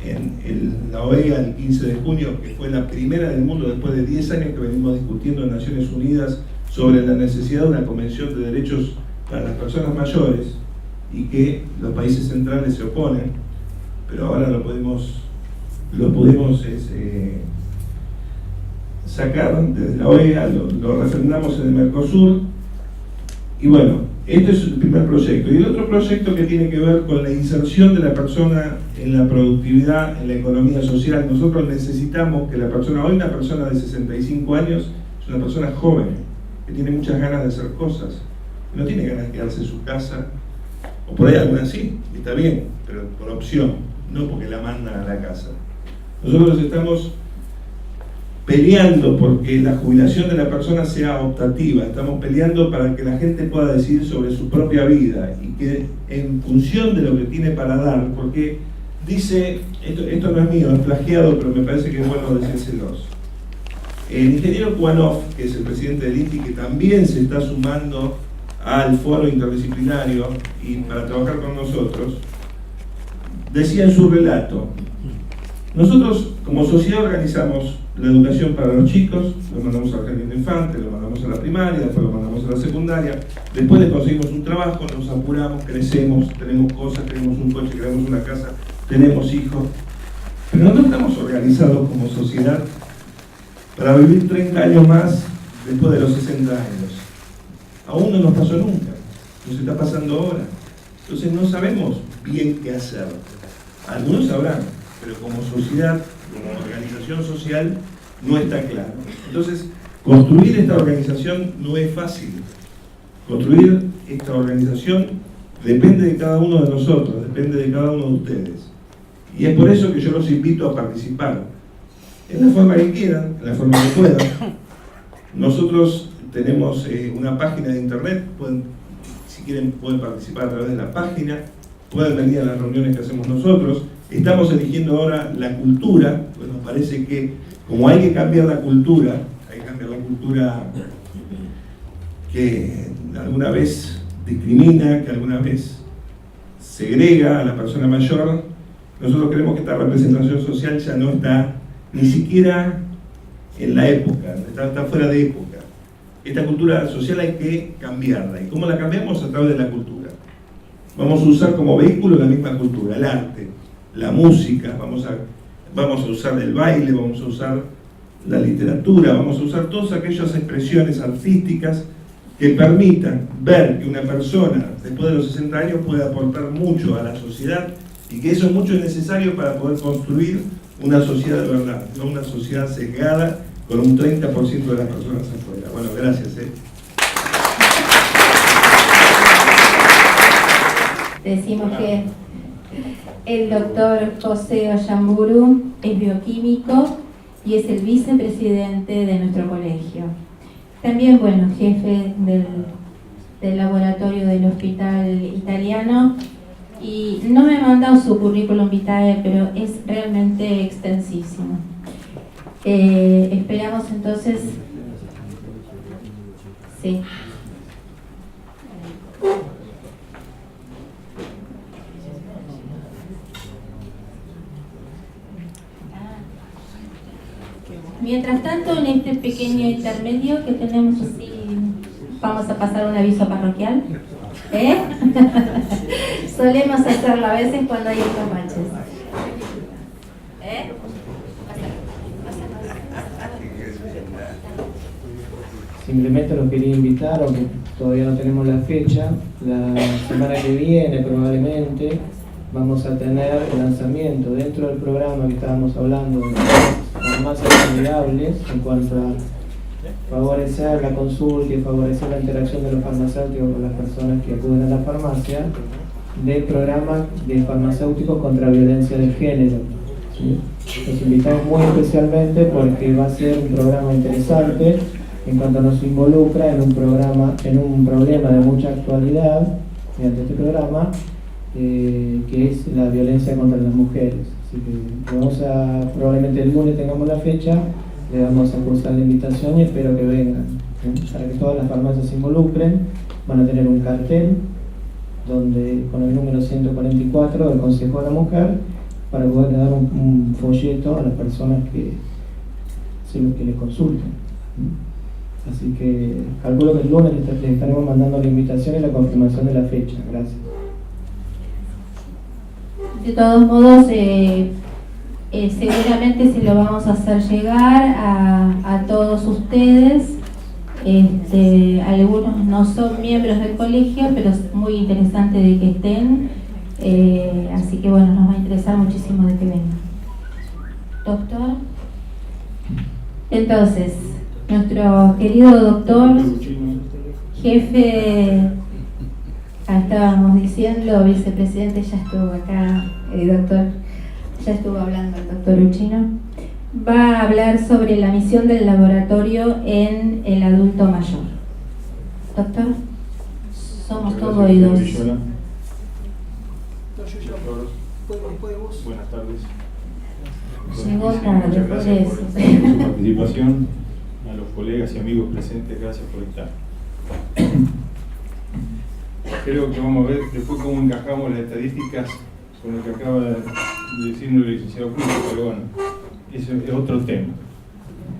en la OEA el 15 de junio, que fue la primera del mundo después de 10 años que venimos discutiendo en Naciones Unidas sobre la necesidad de una convención de derechos para las personas mayores y que los países centrales se oponen, pero ahora lo pudimos sacar desde la OEA, lo refrendamos en el Mercosur. Y bueno, este es el primer proyecto. Y el otro proyecto que tiene que ver con la inserción de la persona en la productividad, en la economía social. Nosotros necesitamos que la persona, hoy una persona de 65 años, es una persona joven, que tiene muchas ganas de hacer cosas, que no tiene ganas de quedarse en su casa, o por ahí alguna sí, está bien, pero por opción, no porque la mandan a la casa. Nosotros estamos peleando porque la jubilación de la persona sea optativa, estamos peleando para que la gente pueda decidir sobre su propia vida y que en función de lo que tiene para dar, porque dice, esto no es mío, es plagiado, pero me parece que es bueno decírselos. El ingeniero Kuanov, que es el presidente del INTI, que también se está sumando al foro interdisciplinario y para trabajar con nosotros, decía en su relato: nosotros como sociedad organizamos la educación para los chicos, lo mandamos al jardín de infantes, lo mandamos a la primaria, después lo mandamos a la secundaria, después de conseguimos un trabajo, nos apuramos, crecemos, tenemos cosas, tenemos un coche, queremos una casa, tenemos hijos, pero no estamos organizados como sociedad para vivir 30 años más después de los 60 años. Aún no nos pasó nunca, nos está pasando ahora. Entonces no sabemos bien qué hacer. Algunos sabrán, pero como sociedad, como organización social, no está claro. Entonces, construir esta organización no es fácil. Construir esta organización depende de cada uno de nosotros, depende de cada uno de ustedes. Y es por eso que yo los invito a participar, en la forma que quieran, en la forma que puedan. Nosotros tenemos una página de internet, si quieren pueden participar a través de la página, pueden venir a las reuniones que hacemos nosotros. Estamos eligiendo ahora la cultura, pues nos parece que como hay que cambiar la cultura, que alguna vez discrimina, que alguna vez segrega a la persona mayor, nosotros creemos que esta representación social ya no está ni siquiera en la época, está fuera de época. Esta cultura social hay que cambiarla. ¿Y cómo la cambiamos? A través de la cultura. Vamos a usar como vehículo la misma cultura, el arte, la música, vamos a usar el baile, vamos a usar la literatura, vamos a usar todas aquellas expresiones artísticas que permitan ver que una persona después de los 60 años puede aportar mucho a la sociedad y que eso mucho es necesario para poder construir una sociedad de verdad, no una sociedad sesgada con un 30% de las personas afuera. Bueno, gracias. Decimos que El doctor José Ollamburu es bioquímico y es el vicepresidente de nuestro colegio. También, bueno, jefe del laboratorio del Hospital Italiano. Y no me he mandado su currículum vitae, pero es realmente extensísimo. Esperamos entonces... Sí. Mientras tanto, en este pequeño intermedio que tenemos así, vamos a pasar un aviso parroquial. Solemos hacerlo a veces cuando hay escapaches. Simplemente los quería invitar, aunque todavía no tenemos la fecha, la semana que viene probablemente vamos a tener el lanzamiento dentro del programa que estábamos hablando de farmacias saludables en cuanto a favorecer la consulta y favorecer la interacción de los farmacéuticos con las personas que acuden a la farmacia, del programa de farmacéuticos contra violencia de género. ¿Sí? Los invitamos muy especialmente porque va a ser un programa interesante en cuanto nos involucra en un problema de mucha actualidad mediante este programa, que es la violencia contra las mujeres. Así que probablemente el lunes tengamos la fecha, le vamos a cursar la invitación y espero que vengan, para que todas las farmacias se involucren. Van a tener un cartel con el número 144 del Consejo de la Mujer, para poder dar un folleto a las personas que les consulten. Así que calculo que el lunes les estaremos mandando la invitación y la confirmación de la fecha. Gracias. De todos modos, seguramente se lo vamos a hacer llegar a todos ustedes. Algunos no son miembros del colegio, pero es muy interesante de que estén. Así que bueno, nos va a interesar muchísimo de que vengan. Doctor. Entonces, nuestro querido doctor, jefe, estábamos diciendo, vicepresidente, ya estuvo acá, doctor, ya estuvo hablando el doctor Uchino, va a hablar sobre la misión del laboratorio en el adulto mayor. Doctor, somos todos oídos. Buenas tardes. Llegó tarde, por Gracias eso. por su participación. A los colegas y amigos presentes, gracias por estar. Creo que vamos a ver después cómo encajamos las estadísticas con lo que acaba de decirnos el licenciado Cruz, pero bueno, eso es otro tema.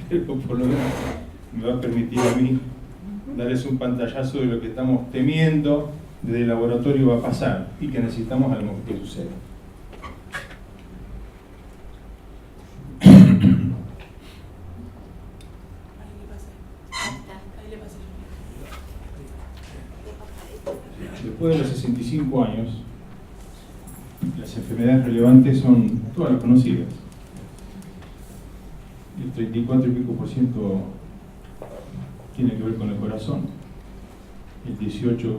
Pero por lo menos me va a permitir a mí darles un pantallazo de lo que estamos temiendo desde el laboratorio va a pasar y que necesitamos a lo mejor que suceda. Después de los 65 años, las enfermedades relevantes son todas las conocidas. El 34 y pico % tiene que ver con el corazón, el 18%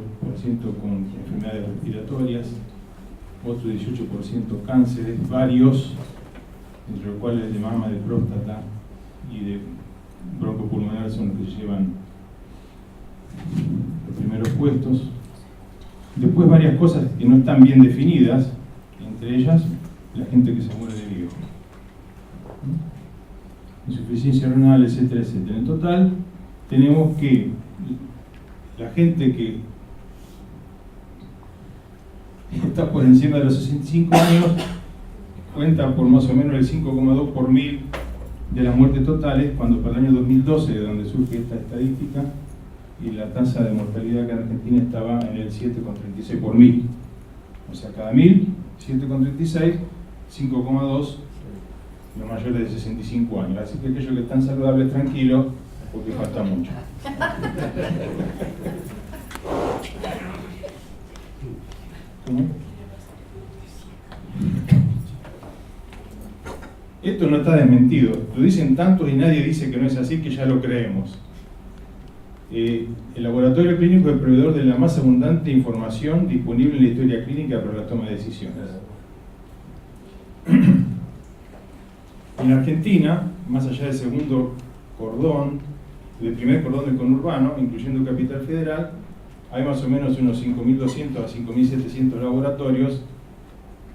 con enfermedades respiratorias, otro 18% cánceres, varios, entre los cuales de mama, de próstata y de broncopulmonar son los que se llevan los primeros puestos. Después varias cosas que no están bien definidas, entre ellas la gente que se muere de viejo, insuficiencia renal, etcétera, etcétera. En total tenemos que la gente que está por encima de los 65 años cuenta por más o menos el 5,2 por mil de las muertes totales, cuando para el año 2012, de donde surge esta estadística, y la tasa de mortalidad acá en Argentina estaba en el 7,36 por mil. O sea, cada 1000, 7,36, 5,2 los mayores de 65 años. Así que aquellos que están saludables, tranquilos, porque falta mucho. ¿Cómo? Esto no está desmentido. Lo dicen tantos y nadie dice que no es así, que ya lo creemos. El laboratorio clínico es el proveedor de la más abundante información disponible en la historia clínica para la toma de decisiones. En Argentina, más allá del segundo cordón, del primer cordón del conurbano, incluyendo Capital Federal, hay más o menos unos 5.200 a 5.700 laboratorios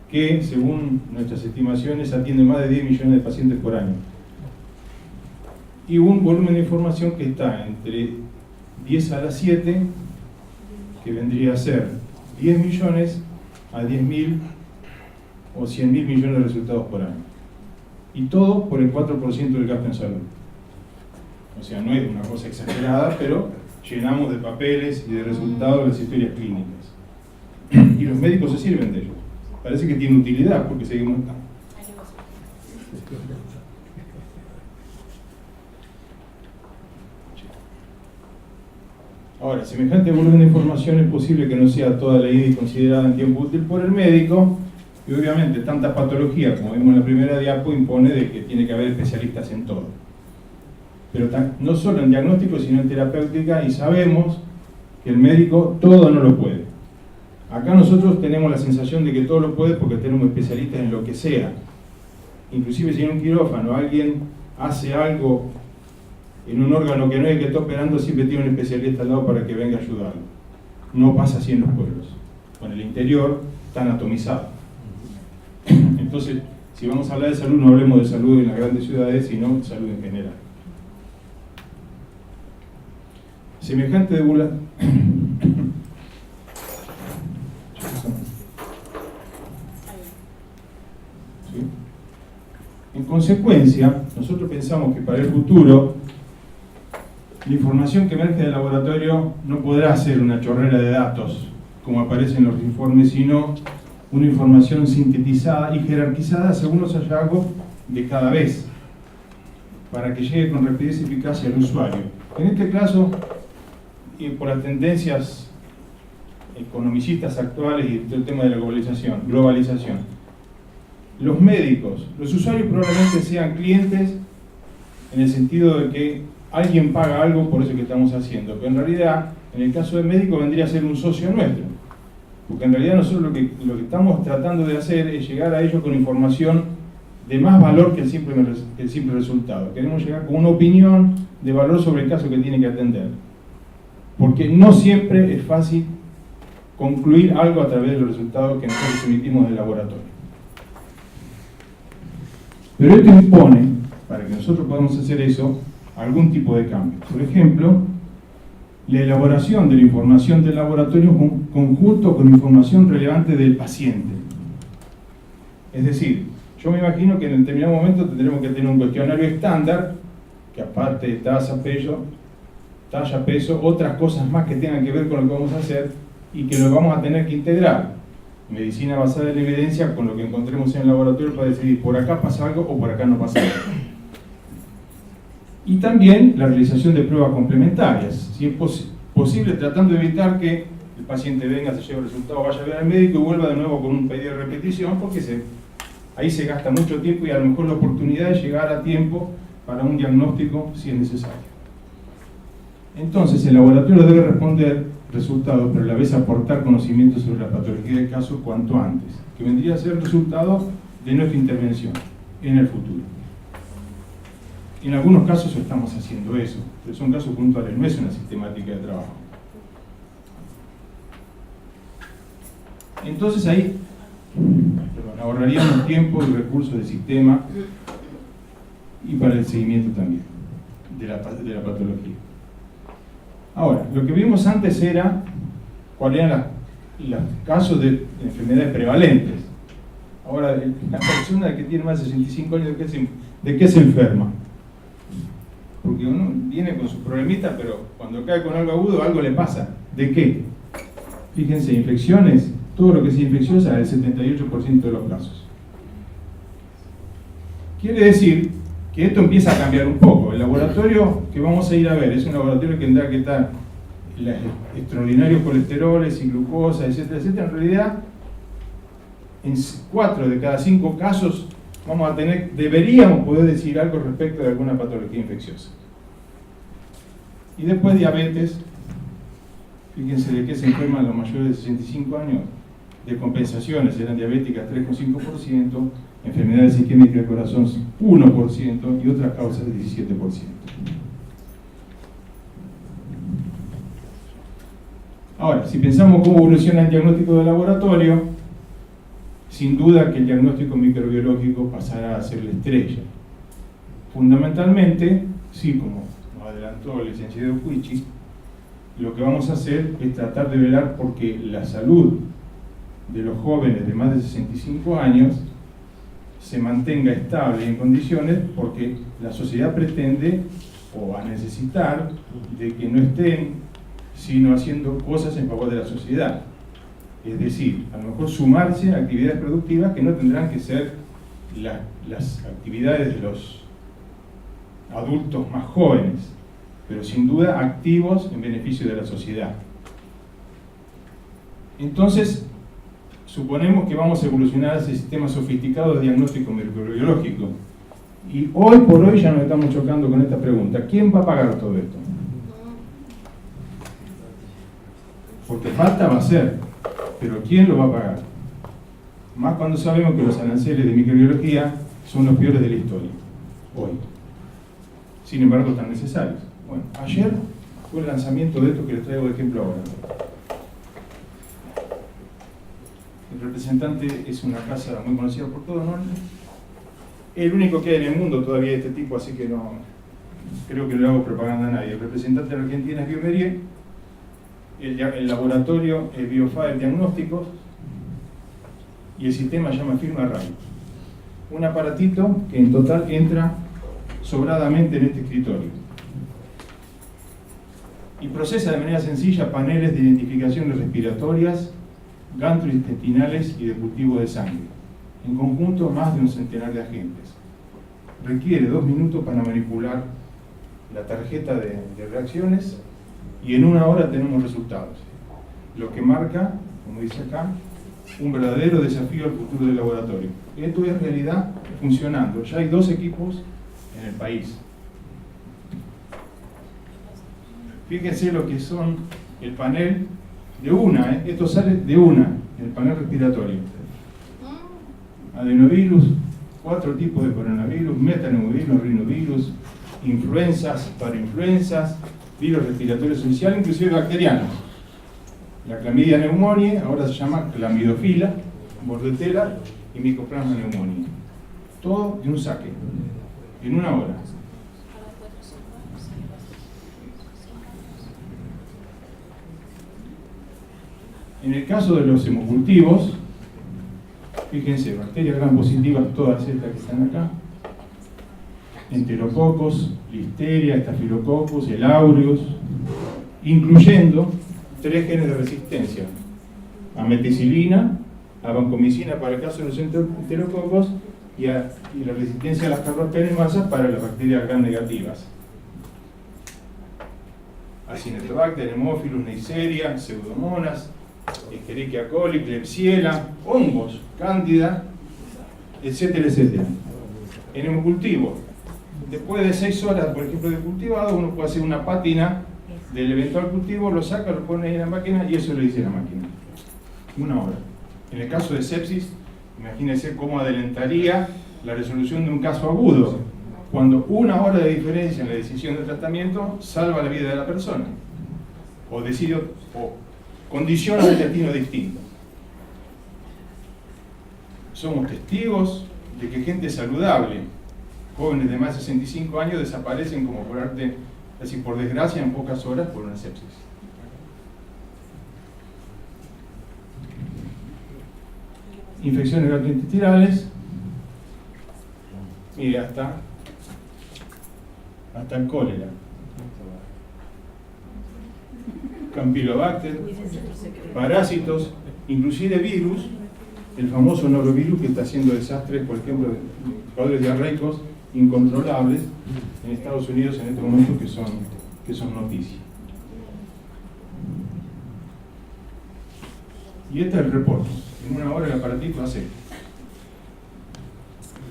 que, según nuestras estimaciones, atienden más de 10 millones de pacientes por año. Y un volumen de información que está entre 10 a la 7, que vendría a ser 10 millones a 10.000 o 100.000 millones de resultados por año. Y todo por el 4% del gasto en salud. O sea, no es una cosa exagerada, pero llenamos de papeles y de resultados las historias clínicas. Y los médicos se sirven de ellos. Parece que tiene utilidad porque seguimos acá. Ahora, semejante volumen de información es posible que no sea toda leída y considerada en tiempo útil por el médico, y obviamente tantas patologías, como vimos en la primera diapo, impone de que tiene que haber especialistas en todo. Pero no solo en diagnóstico, sino en terapéutica, y sabemos que el médico todo no lo puede. Acá nosotros tenemos la sensación de que todo lo puede porque tenemos especialistas en lo que sea. Inclusive si en un quirófano alguien hace algo en un órgano que no es el que está operando, siempre tiene un especialista al lado para que venga a ayudarlo. No pasa así en los pueblos. Con el interior está anatomizado. Entonces, si vamos a hablar de salud, no hablemos de salud en las grandes ciudades, sino de salud en general. Semejante de En consecuencia, nosotros pensamos que para el futuro la información que emerge del laboratorio no podrá ser una chorrera de datos, como aparece en los informes, sino una información sintetizada y jerarquizada según los hallazgos de cada vez, para que llegue con rapidez y eficacia al usuario. En este caso, y por las tendencias economicistas actuales y el tema de la globalización, los médicos, los usuarios probablemente sean clientes en el sentido de que alguien paga algo por eso que estamos haciendo, pero en realidad, en el caso del médico, vendría a ser un socio nuestro, porque en realidad nosotros lo que estamos tratando de hacer es llegar a ellos con información de más valor que el simple resultado. Queremos llegar con una opinión de valor sobre el caso que tiene que atender, porque no siempre es fácil concluir algo a través de los resultados que nosotros emitimos del laboratorio. Pero esto impone, para que nosotros podamos hacer eso, algún tipo de cambio. Por ejemplo, la elaboración de la información del laboratorio en conjunto con información relevante del paciente. Es decir, yo me imagino que en determinado momento tendremos que tener un cuestionario estándar, que aparte de talla, peso, otras cosas más que tengan que ver con lo que vamos a hacer y que lo vamos a tener que integrar. Medicina basada en la evidencia con lo que encontremos en el laboratorio para decidir por acá pasa algo o por acá no pasa algo. Y también la realización de pruebas complementarias, si es posible tratando de evitar que el paciente venga, se lleve el resultado, vaya a ver al médico y vuelva de nuevo con un pedido de repetición, porque ahí se gasta mucho tiempo y a lo mejor la oportunidad de llegar a tiempo para un diagnóstico si es necesario. Entonces el laboratorio debe responder resultados, pero a la vez aportar conocimientos sobre la patología del caso cuanto antes, que vendría a ser el resultado de nuestra intervención en el futuro. En algunos casos estamos haciendo eso, pero son casos puntuales, no es una sistemática de trabajo. Entonces ahí ahorraríamos tiempo y recursos del sistema y para el seguimiento también de la patología. Ahora, lo que vimos antes era cuáles eran los casos de enfermedades prevalentes. Ahora, la persona que tiene más de 65 años, ¿de qué se enferma? Porque uno viene con su problemita, pero cuando cae con algo agudo, algo le pasa. ¿De qué? Fíjense, infecciones, todo lo que sea infecciosa, el 78% de los casos. Quiere decir que esto empieza a cambiar un poco. El laboratorio que vamos a ir a ver es un laboratorio que tendrá que estar extraordinarios colesteroles y glucosa, etcétera, etcétera. En realidad, en 4 de cada 5 casos deberíamos poder decir algo respecto de alguna patología infecciosa. Y después diabetes, fíjense de qué se enferman los mayores de 65 años, de compensaciones, eran diabéticas 3,5%, enfermedades isquémicas del corazón 1% y otras causas 17%. Ahora, si pensamos cómo evoluciona el diagnóstico de laboratorio, sin duda que el diagnóstico microbiológico pasará a ser la estrella. Fundamentalmente, sí, como nos adelantó el licenciado Cuichi, lo que vamos a hacer es tratar de velar porque la salud de los jóvenes de más de 65 años se mantenga estable y en condiciones, porque la sociedad pretende o va a necesitar de que no estén sino haciendo cosas en favor de la sociedad. Es decir, a lo mejor sumarse a actividades productivas que no tendrán que ser las actividades de los adultos más jóvenes, pero sin duda activos en beneficio de la sociedad. Entonces, suponemos que vamos a evolucionar hacia sistemas sofisticados de diagnóstico microbiológico. Y hoy por hoy ya nos estamos chocando con esta pregunta: ¿quién va a pagar todo esto? Porque falta va a ser, pero ¿quién lo va a pagar? Más cuando sabemos que los aranceles de microbiología son los peores de la historia, hoy. Sin embargo, están necesarios. Bueno, ayer fue el lanzamiento de esto que les traigo de ejemplo ahora. El representante es una casa muy conocida por todos, ¿no? El único que hay en el mundo todavía de este tipo, así que no creo que no le hago propaganda a nadie. El representante de la Argentina es Biomérieux, el laboratorio es Biofire Diagnósticos y el sistema se llama Firma Ray. Un aparatito que en total entra sobradamente en este escritorio y procesa de manera sencilla paneles de identificaciones respiratorias, gastrointestinales y de cultivo de sangre. En conjunto, más de un centenar de agentes. Requiere 2 minutos para manipular la tarjeta de reacciones y en 1 hora tenemos resultados. Lo que marca, como dice acá, un verdadero desafío al futuro del laboratorio. Esto es en realidad funcionando. Ya hay 2 equipos en el país. Fíjense lo que son el panel de una, esto sale de una, el panel respiratorio. Adenovirus, 4 tipos de coronavirus, metaneumovirus, rinovirus, influenzas, parainfluenzas, virus respiratorio esencial, inclusive bacterianos. La clamidia pneumoniae ahora se llama clamidofila, bordetella y mycoplasma pneumoniae. Todo de un saque, en 1 hora. En el caso de los hemocultivos, fíjense, bacterias gram positivas, todas estas que están acá, enterococos, listeria, estafilococcus, el aureus, incluyendo 3 genes de resistencia: a meticilina, a vancomicina para el caso de los enterococos y la resistencia a las carbapenemasas para las bacterias gram negativas. Acinetobacter, Haemophilus, Neisseria, Pseudomonas, Escherichia coli, Klebsiella, hongos, cándida, etcétera, etcétera. En hemocultivo, después de 6 horas, por ejemplo, de cultivado, uno puede hacer una pátina del eventual cultivo, lo saca, lo pone ahí en la máquina y eso lo dice la máquina. 1 hora. En el caso de sepsis, imagínense cómo adelantaría la resolución de un caso agudo, cuando 1 hora de diferencia en la decisión de tratamiento salva la vida de la persona, o decide, o condiciona un destino distinto. Somos testigos de que gente saludable, jóvenes de más de 65 años, desaparecen como por arte, es decir, por desgracia, en pocas horas por una sepsis. Infecciones gastrointestinales, mire, hasta el cólera. Campylobacter, parásitos, inclusive virus, el famoso norovirus que está haciendo desastres, por ejemplo, de cuadros diarreicos incontrolables en Estados Unidos en este momento que son noticia. Y este es el reporte. En 1 hora el aparatito hace.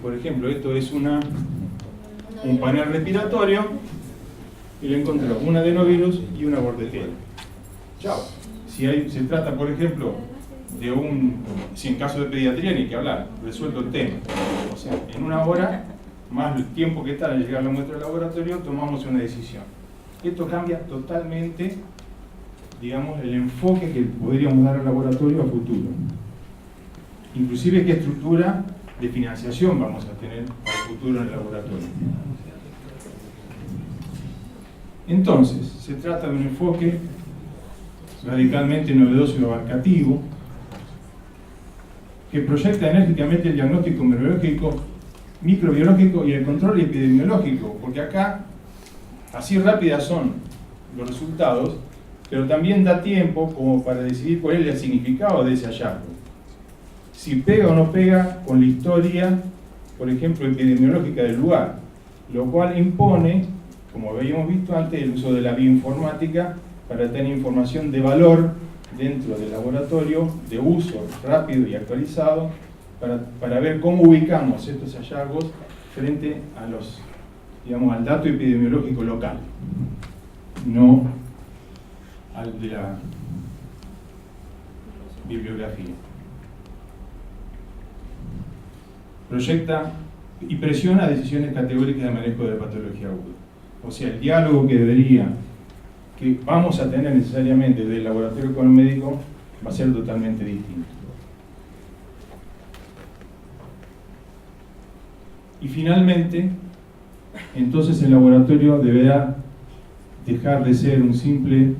Por ejemplo, esto es un panel respiratorio y le encontró un adenovirus y una bordetella. Chao. Si se trata, por ejemplo, si en caso de pediatría ni que hablar, resuelto el tema. O sea, en una hora, más el tiempo que tarda en llegar la muestra al laboratorio, tomamos una decisión. Esto cambia totalmente, digamos, el enfoque que podríamos dar al laboratorio a futuro. Inclusive qué estructura de financiación vamos a tener para el futuro en el laboratorio. Entonces, se trata de un enfoque radicalmente novedoso y abarcativo que proyecta enérgicamente el diagnóstico microbiológico y el control epidemiológico, porque acá así rápidas son los resultados, pero también da tiempo como para decidir cuál es el significado de ese hallazgo. Si pega o no pega con la historia, por ejemplo, epidemiológica del lugar, lo cual impone, como habíamos visto antes, el uso de la bioinformática para tener información de valor dentro del laboratorio, de uso rápido y actualizado, para ver cómo ubicamos estos hallazgos frente a al dato epidemiológico local, no al de la bibliografía. Proyecta y presiona decisiones categóricas de manejo de la patología aguda. O sea, el diálogo que vamos a tener necesariamente del laboratorio con el médico va a ser totalmente distinto. Y finalmente, entonces el laboratorio deberá dejar de ser un simple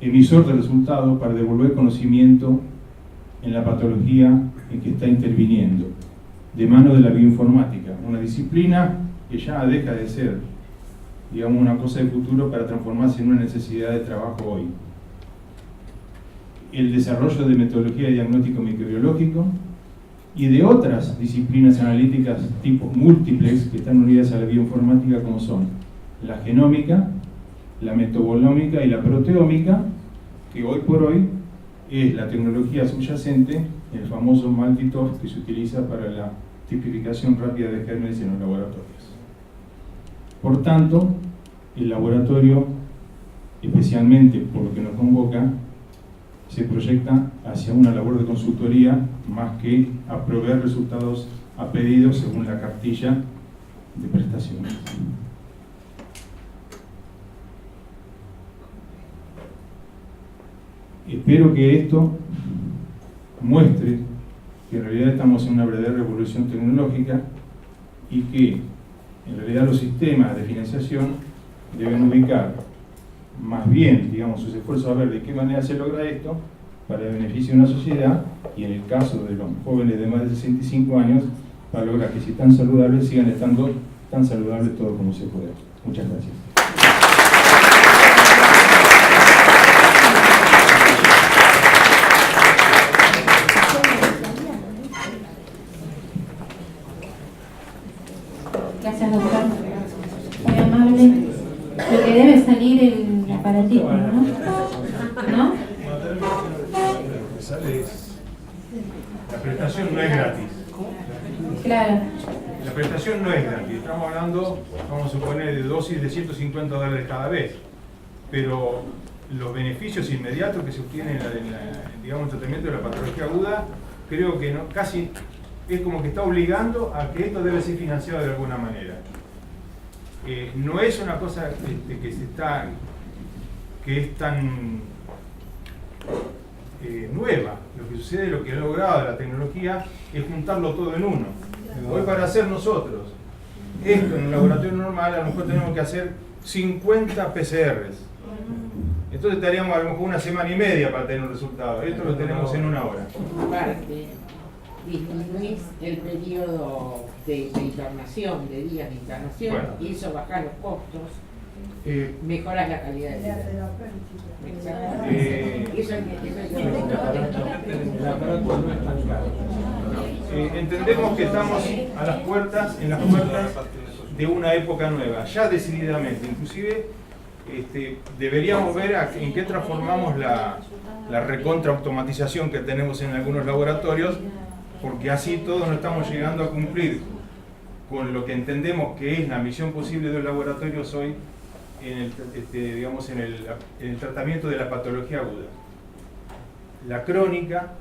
emisor de resultados para devolver conocimiento en la patología en que está interviniendo, de mano de la bioinformática, una disciplina que ya deja de ser, digamos, una cosa de futuro para transformarse en una necesidad de trabajo hoy. El desarrollo de metodología de diagnóstico microbiológico y de otras disciplinas analíticas tipo múltiples que están unidas a la bioinformática, como son la genómica, la metabolómica y la proteómica, que hoy por hoy es la tecnología subyacente, el famoso MALDI-TOF, que se utiliza para la tipificación rápida de gérmenes en los laboratorios. Por tanto, el laboratorio, especialmente por lo que nos convoca, se proyecta hacia una labor de consultoría más que a proveer resultados a pedido según la cartilla de prestaciones. Espero que esto muestre que en realidad estamos en una verdadera revolución tecnológica y que en realidad los sistemas de financiación deben ubicar más bien, digamos, sus esfuerzos a ver de qué manera se logra esto para el beneficio de una sociedad y en el caso de los jóvenes de más de 65 años para lograr que si están saludables sigan estando tan saludables todos como se puede. Muchas gracias. Gracias, doctor. Muy amable. Lo que debe salir el aparatito, ¿no? ¿No? La prestación no es gratis. Claro. La prestación no es gratis. Estamos hablando, vamos a suponer, de dosis de $150 cada vez. Pero los beneficios inmediatos que se obtienen digamos, el tratamiento de la patología aguda, creo que no, casi es como que está obligando a que esto debe ser financiado de alguna manera. No es una cosa que es tan nueva. Lo que sucede, lo que ha logrado la tecnología es juntarlo todo en uno. Hoy para hacer nosotros esto en un laboratorio normal, a lo mejor tenemos que hacer 50 PCRs. Entonces estaríamos a lo mejor una semana y media para tener un resultado. Esto lo tenemos en una hora. Aparte, disminuís el periodo de internación, de días de internación, bueno, y eso baja los costos, mejoras la calidad de vida. Entendemos que estamos en las puertas de una época nueva, ya decididamente. Inclusive deberíamos ver en qué transformamos la recontra automatización que tenemos en algunos laboratorios, porque así todos no estamos llegando a cumplir con lo que entendemos que es la misión posible de los laboratorios hoy digamos, en el tratamiento de la patología aguda. La crónica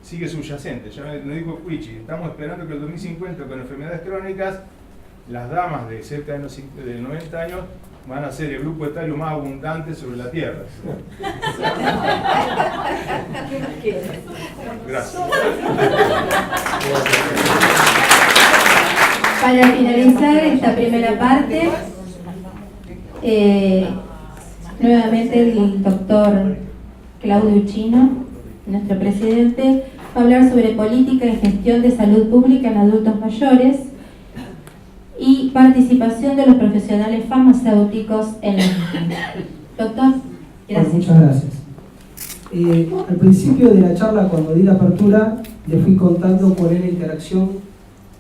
sigue subyacente, ya me dijo Cuichi, estamos esperando que el 2050 con enfermedades crónicas, las damas de cerca de 90 años van a ser el grupo etario más abundante sobre la Tierra. Gracias. Para finalizar esta primera parte, nuevamente el doctor Claudio Chino, nuestro presidente, va a hablar sobre política y gestión de salud pública en adultos mayores y participación de los profesionales farmacéuticos en la misma. Doctor, gracias. Bueno, muchas gracias. Al principio de la charla, cuando di la apertura, le fui contando cuál es la interacción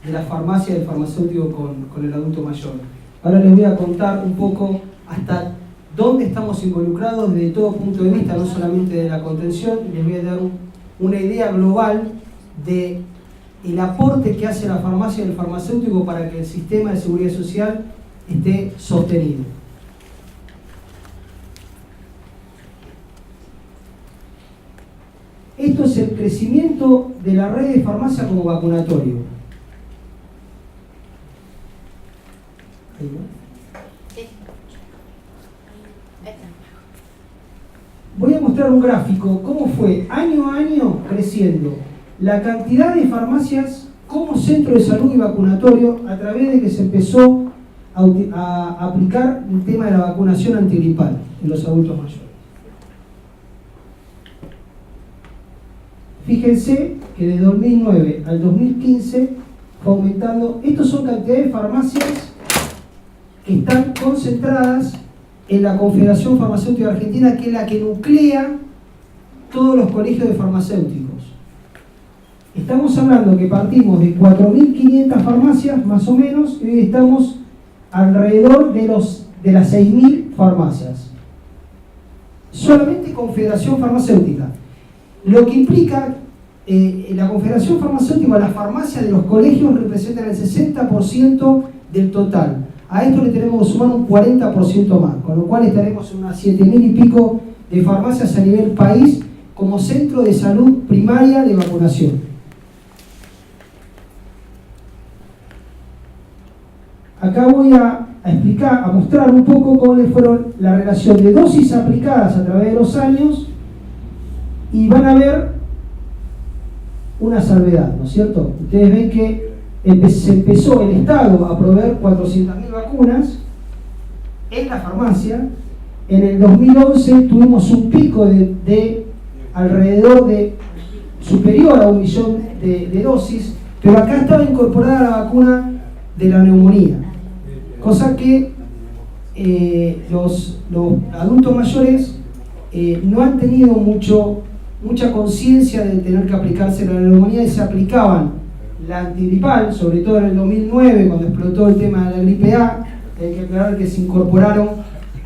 de la farmacia y el farmacéutico con el adulto mayor. Ahora les voy a contar un poco hasta dónde estamos involucrados desde todo punto de vista, no solamente de la contención. Les voy a dar una idea global de el aporte que hace la farmacia y el farmacéutico para que el sistema de seguridad social esté sostenido. Esto es el crecimiento de la red de farmacia como vacunatorio. Ahí va. Voy a mostrar un gráfico, cómo fue año a año creciendo la cantidad de farmacias como centro de salud y vacunatorio a través de que se empezó a aplicar el tema de la vacunación antigripal en los adultos mayores. Fíjense que de 2009 al 2015 fue aumentando. Estos son cantidades de farmacias que están concentradas en la Confederación Farmacéutica Argentina, que es la que nuclea todos los colegios de farmacéuticos. Estamos hablando que partimos de 4.500 farmacias, más o menos, y hoy estamos alrededor de las 6.000 farmacias. Solamente Confederación Farmacéutica. Lo que implica, la Confederación Farmacéutica, las farmacias de los colegios representan el 60% del total. A esto le tenemos que sumar un 40% más, con lo cual estaremos en unas 7.000 y pico de farmacias a nivel país como centro de salud primaria de vacunación. Acá voy a explicar, a mostrar un poco cómo fueron la relación de dosis aplicadas a través de los años, y van a ver una salvedad, ¿no es cierto? Ustedes ven que se empezó el Estado a proveer 400.000 vacunas en la farmacia. En el 2011 tuvimos un pico de alrededor de superior a 1 millón de dosis, pero acá estaba incorporada la vacuna de la neumonía, cosa que los adultos mayores no han tenido mucha conciencia de tener que aplicarse la neumonía, y se aplicaban la antigripal, sobre todo en el 2009, cuando explotó el tema de la gripe A. Hay que aclarar que se incorporaron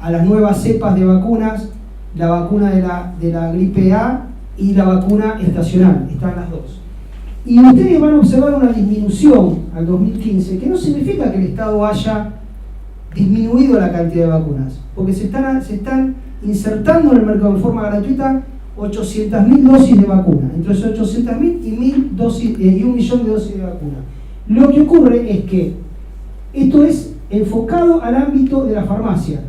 a las nuevas cepas de vacunas la vacuna de la gripe A y la vacuna estacional, están las dos. Y ustedes van a observar una disminución al 2015, que no significa que el Estado haya disminuido la cantidad de vacunas, porque se están insertando en el mercado en forma gratuita 800.000 dosis de vacuna, entre esos 800.000 y 1 millón de dosis de vacuna. Lo que ocurre es que esto es enfocado al ámbito de la farmacia,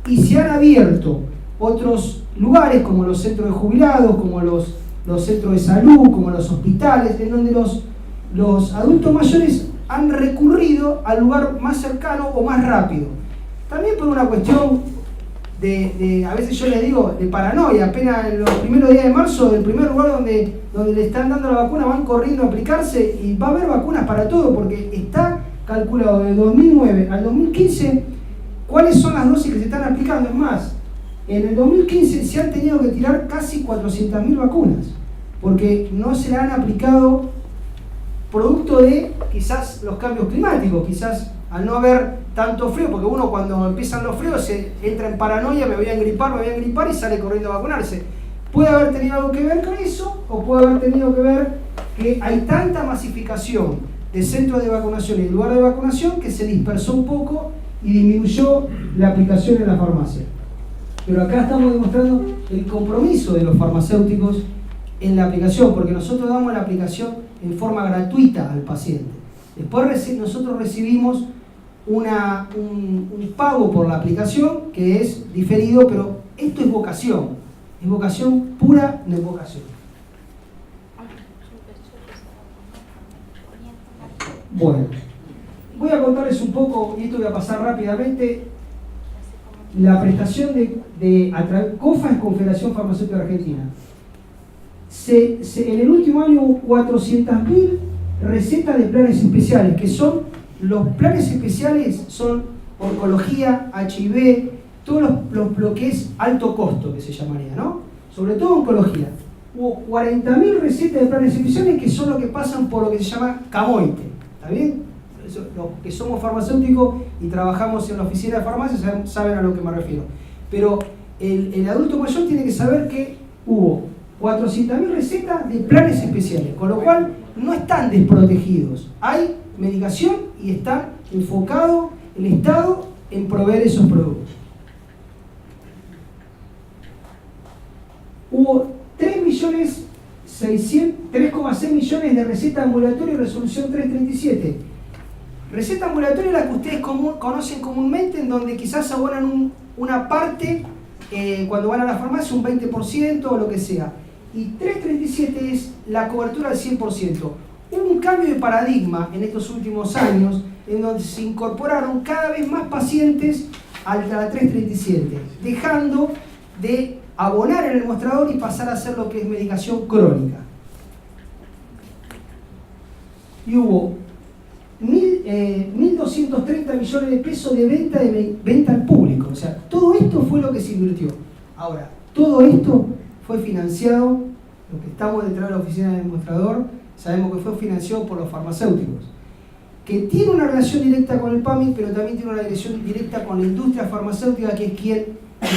y se han abierto otros lugares como los centros de jubilados, como los centros de salud, como los hospitales, en donde los adultos mayores han recurrido al lugar más cercano o más rápido. También por una cuestión a veces yo les digo, de paranoia. Apenas en los primeros días de marzo, el primer lugar donde le están dando la vacuna, van corriendo a aplicarse, y va a haber vacunas para todo, porque está calculado de 2009 al 2015 cuáles son las dosis que se están aplicando. Es más, en el 2015 se han tenido que tirar casi 400.000 vacunas, porque no se le han aplicado, producto de quizás los cambios climáticos, quizás al no haber tanto frío, porque uno cuando empiezan los fríos se entra en paranoia, me voy a engripar y sale corriendo a vacunarse. Puede haber tenido algo que ver con eso, o puede haber tenido que ver que hay tanta masificación de centros de vacunación y lugares de vacunación que se dispersó un poco y disminuyó la aplicación en la farmacia. Pero acá estamos demostrando el compromiso de los farmacéuticos en la aplicación, porque nosotros damos la aplicación en forma gratuita al paciente. Después nosotros recibimos un pago por la aplicación que es diferido, pero esto es vocación pura de vocación. Bueno, voy a contarles un poco, y esto voy a pasar rápidamente, la prestación de COFA es Confederación Farmacéutica Argentina. En el último año hubo 400.000 recetas de planes especiales, que son, los planes especiales son oncología, HIV, todo lo que es alto costo, que se llamaría, ¿no? Sobre todo oncología. Hubo 40.000 recetas de planes especiales que son lo que pasan por lo que se llama CAMOITE, ¿está bien? Los que somos farmacéuticos y trabajamos en la oficina de farmacia saben a lo que me refiero. Pero el adulto mayor tiene que saber que hubo 400.000 recetas de planes especiales, con lo cual no están desprotegidos. Hay medicación y está enfocado el Estado en proveer esos productos. Hubo 3,6 millones de recetas ambulatorias y resolución 337. Receta ambulatoria es la que ustedes conocen comúnmente, en donde quizás abonan una parte cuando van a la farmacia, un 20% o lo que sea. Y 337 es la cobertura al 100%. Hubo un cambio de paradigma en estos últimos años, en donde se incorporaron cada vez más pacientes a la 337, dejando de abonar en el mostrador y pasar a hacer lo que es medicación crónica. Y hubo 1.230 millones de pesos de venta al público. O sea, todo esto fue lo que se invirtió. Ahora, todo esto fue financiado, los que estamos detrás de la oficina del mostrador, sabemos que fue financiado por los farmacéuticos, que tiene una relación directa con el PAMI, pero también tiene una relación directa con la industria farmacéutica, que es quien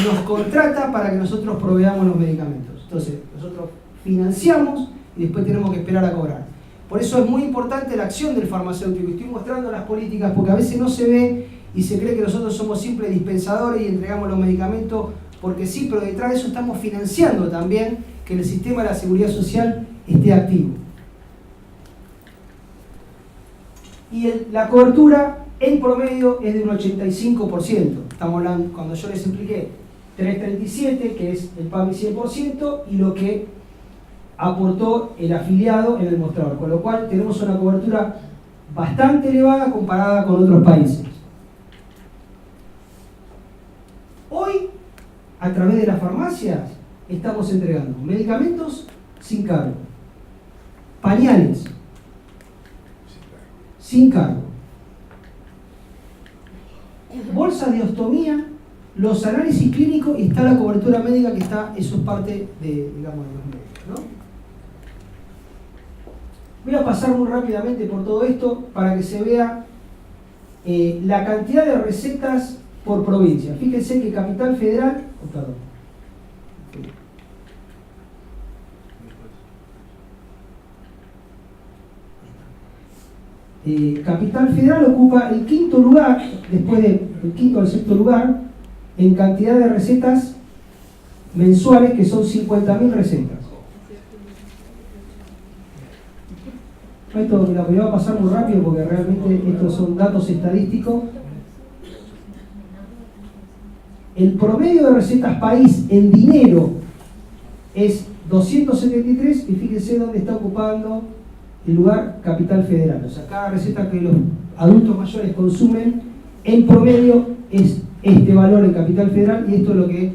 nos contrata para que nosotros proveamos los medicamentos. Entonces, nosotros financiamos y después tenemos que esperar a cobrar. Por eso es muy importante la acción del farmacéutico. Estoy mostrando las políticas porque a veces no se ve y se cree que nosotros somos simples dispensadores y entregamos los medicamentos porque sí, pero detrás de eso estamos financiando también que el sistema de la seguridad social esté activo. Y la cobertura en promedio es de un 85%. Estamos hablando, cuando yo les expliqué, 337, que es el PAMI 100%, y lo que aportó el afiliado en el mostrador, con lo cual tenemos una cobertura bastante elevada comparada con otros países. Hoy, a través de las farmacias, estamos entregando medicamentos sin cargo, pañales sin cargo, bolsas de ostomía, los análisis clínicos, y está la cobertura médica, que está, eso es parte de, digamos, de los médicos, ¿no? Voy a pasar muy rápidamente por todo esto para que se vea la cantidad de recetas por provincia. Fíjense que Capital Federal, Capital Federal ocupa el quinto lugar, después del quinto al sexto lugar, en cantidad de recetas mensuales, que son 50.000 recetas. Esto lo voy a pasar muy rápido porque realmente estos son datos estadísticos. El promedio de recetas país en dinero es 273, y fíjense dónde está ocupando el lugar Capital Federal. O sea, cada receta que los adultos mayores consumen en promedio es este valor en Capital Federal, y esto es lo que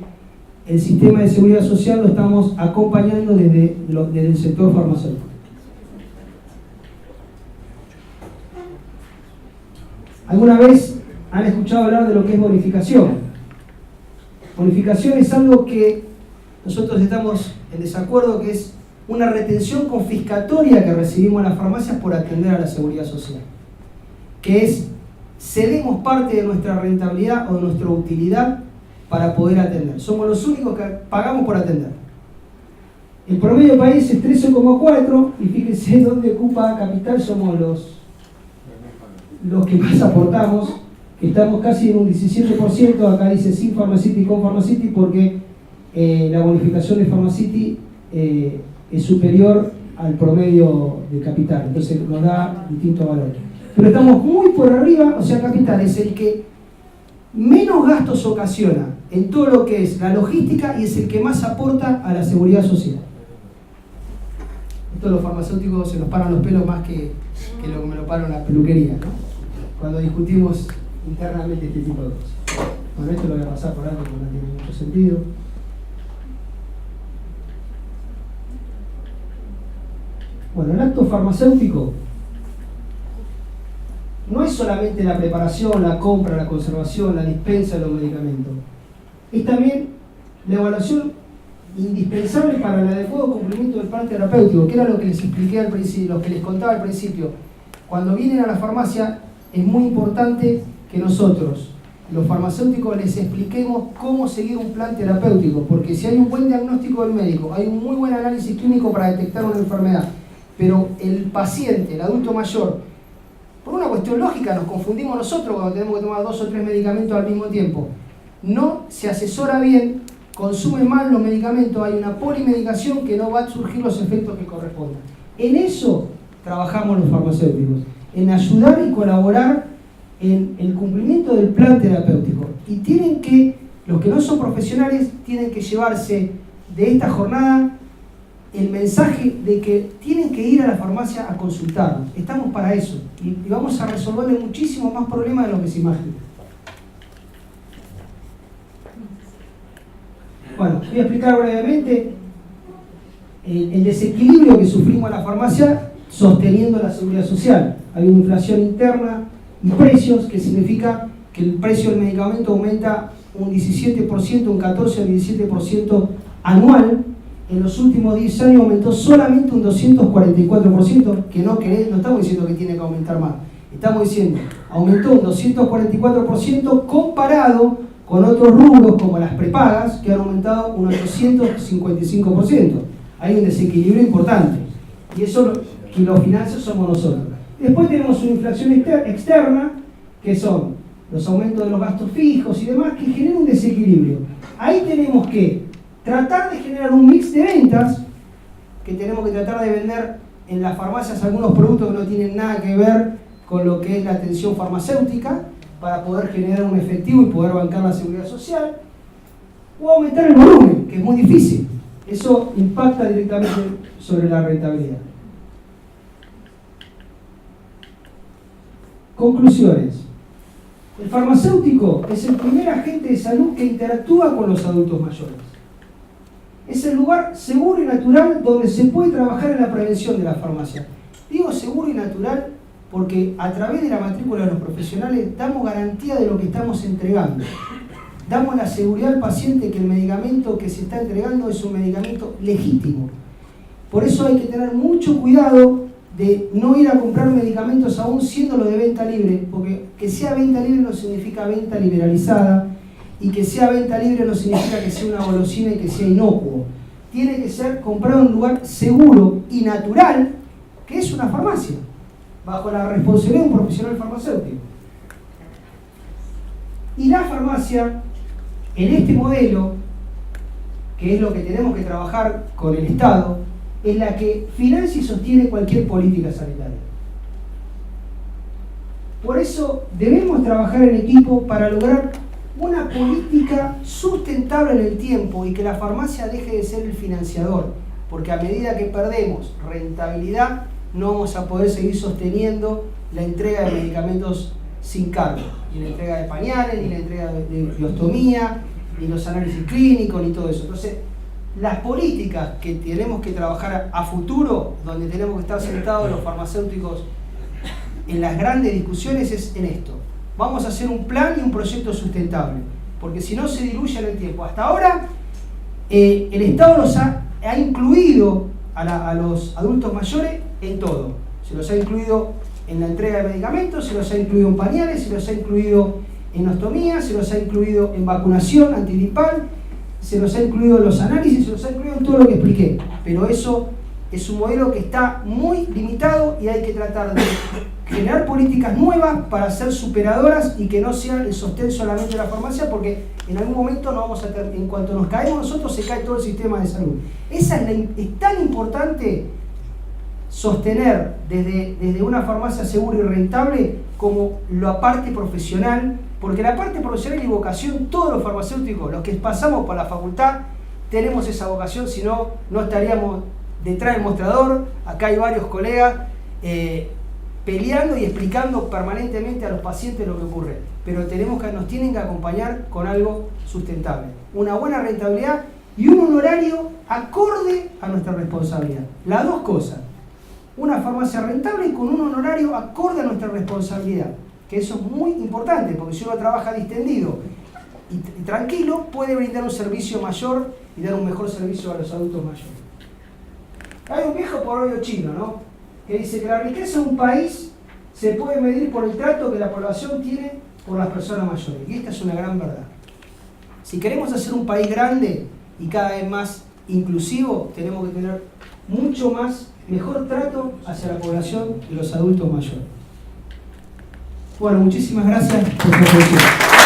el sistema de seguridad social lo estamos acompañando desde el sector farmacéutico. ¿Alguna vez han escuchado hablar de lo que es bonificación? Bonificación es algo que nosotros estamos en desacuerdo, que es una retención confiscatoria que recibimos en las farmacias por atender a la seguridad social, que es cedemos parte de nuestra rentabilidad o de nuestra utilidad para poder atender. Somos los únicos que pagamos por atender. El promedio del país es 13,4, y fíjense dónde ocupa Capital, somos los que más aportamos, que estamos casi en un 17%, acá dice sin Pharmacity y con Pharmacity, porque la bonificación de Pharmacity es superior al promedio de Capital, entonces nos da distinto valor. Pero estamos muy por arriba, o sea, Capital es el que menos gastos ocasiona en todo lo que es la logística y es el que más aporta a la seguridad social. Esto los farmacéuticos se nos paran los pelos más que lo que me lo paro en la peluquería, ¿no? Cuando discutimos internamente este tipo de cosas. Bueno, esto lo voy a pasar por algo porque no tiene mucho sentido. Bueno, el acto farmacéutico no es solamente la preparación, la compra, la conservación, la dispensa de los medicamentos. Es también la evaluación indispensable para el adecuado cumplimiento del plan terapéutico, que era lo que les expliqué al principio, lo que les contaba al principio. Cuando vienen a la farmacia es muy importante que nosotros, los farmacéuticos, les expliquemos cómo seguir un plan terapéutico, porque si hay un buen diagnóstico del médico, hay un muy buen análisis clínico para detectar una enfermedad, pero el paciente, el adulto mayor, por una cuestión lógica nos confundimos nosotros cuando tenemos que tomar 2 o 3 medicamentos al mismo tiempo. No se asesora bien, consume mal los medicamentos, hay una polimedicación que no va a surgir los efectos que correspondan. En eso trabajamos los farmacéuticos, en ayudar y colaborar en el cumplimiento del plan terapéutico. Y tienen que, los que no son profesionales, tienen que llevarse de esta jornada el mensaje de que tienen que ir a la farmacia a consultarnos. Estamos para eso y vamos a resolverle muchísimos más problemas de lo que se imagina. Bueno, voy a explicar brevemente el desequilibrio que sufrimos en la farmacia sosteniendo la seguridad social. Hay una inflación interna y precios, que significa que el precio del medicamento aumenta un 17%, un 14 al 17% anual. En los últimos 10 años aumentó solamente un 244%, que no estamos diciendo que tiene que aumentar más. Estamos diciendo, aumentó un 244% comparado con otros rubros como las prepagas, que han aumentado un 855%. Hay un desequilibrio importante. Y eso que lo financia somos nosotros. Después tenemos una inflación externa, que son los aumentos de los gastos fijos y demás, que generan un desequilibrio. Ahí tenemos que tratar de generar un mix de ventas, que tenemos que tratar de vender en las farmacias algunos productos que no tienen nada que ver con lo que es la atención farmacéutica, para poder generar un efectivo y poder bancar la seguridad social, o aumentar el volumen, que es muy difícil. Eso impacta directamente sobre la rentabilidad. Conclusiones. El farmacéutico es el primer agente de salud que interactúa con los adultos mayores. Es el lugar seguro y natural donde se puede trabajar en la prevención de la farmacia. Digo seguro y natural porque a través de la matrícula de los profesionales damos garantía de lo que estamos entregando. Damos la seguridad al paciente que el medicamento que se está entregando es un medicamento legítimo. Por eso hay que tener mucho cuidado de no ir a comprar medicamentos aún siéndolo de venta libre, porque que sea venta libre no significa venta liberalizada, y que sea venta libre no significa que sea una golosina y que sea inocuo. Tiene que ser comprado en un lugar seguro y natural, que es una farmacia, bajo la responsabilidad de un profesional farmacéutico. Y la farmacia, en este modelo, que es lo que tenemos que trabajar con el Estado, es la que financia y sostiene cualquier política sanitaria. Por eso debemos trabajar en equipo para lograr una política sustentable en el tiempo y que la farmacia deje de ser el financiador, porque a medida que perdemos rentabilidad no vamos a poder seguir sosteniendo la entrega de medicamentos sin cargo, ni la entrega de pañales, ni la entrega de biostomía, ni los análisis clínicos, ni todo eso. Entonces, las políticas que tenemos que trabajar a futuro, donde tenemos que estar sentados los farmacéuticos en las grandes discusiones, es en esto. Vamos a hacer un plan y un proyecto sustentable, porque si no se diluye en el tiempo. Hasta ahora, el Estado los ha incluido a los adultos mayores en todo. Se los ha incluido en la entrega de medicamentos, se los ha incluido en pañales, se los ha incluido en ostomía, se los ha incluido en vacunación antigripal, se los ha incluido en los análisis, se los ha incluido en todo lo que expliqué. Pero eso es un modelo que está muy limitado y hay que tratar de generar políticas nuevas para ser superadoras y que no sean el sostén solamente de la farmacia, porque en algún momento no vamos a en cuanto nos caemos nosotros se cae todo el sistema de salud. Es tan importante sostener desde una farmacia segura y rentable como la parte profesional, porque la parte profesional y vocación, todos los farmacéuticos, los que pasamos por la facultad, tenemos esa vocación, si no, no estaríamos detrás del mostrador. Acá hay varios colegas peleando y explicando permanentemente a los pacientes lo que ocurre, pero nos tienen que acompañar con algo sustentable, una buena rentabilidad y un honorario acorde a nuestra responsabilidad. Las dos cosas, una farmacia rentable y con un honorario acorde a nuestra responsabilidad, que eso es muy importante, porque si uno trabaja distendido y tranquilo, puede brindar un servicio mayor y dar un mejor servicio a los adultos mayores. Hay un viejo proverbio chino, ¿no?, que dice que la riqueza de un país se puede medir por el trato que la población tiene por las personas mayores. Y esta es una gran verdad. Si queremos hacer un país grande y cada vez más inclusivo, tenemos que tener mucho mejor trato hacia la población y los adultos mayores. Bueno, muchísimas gracias por su atención.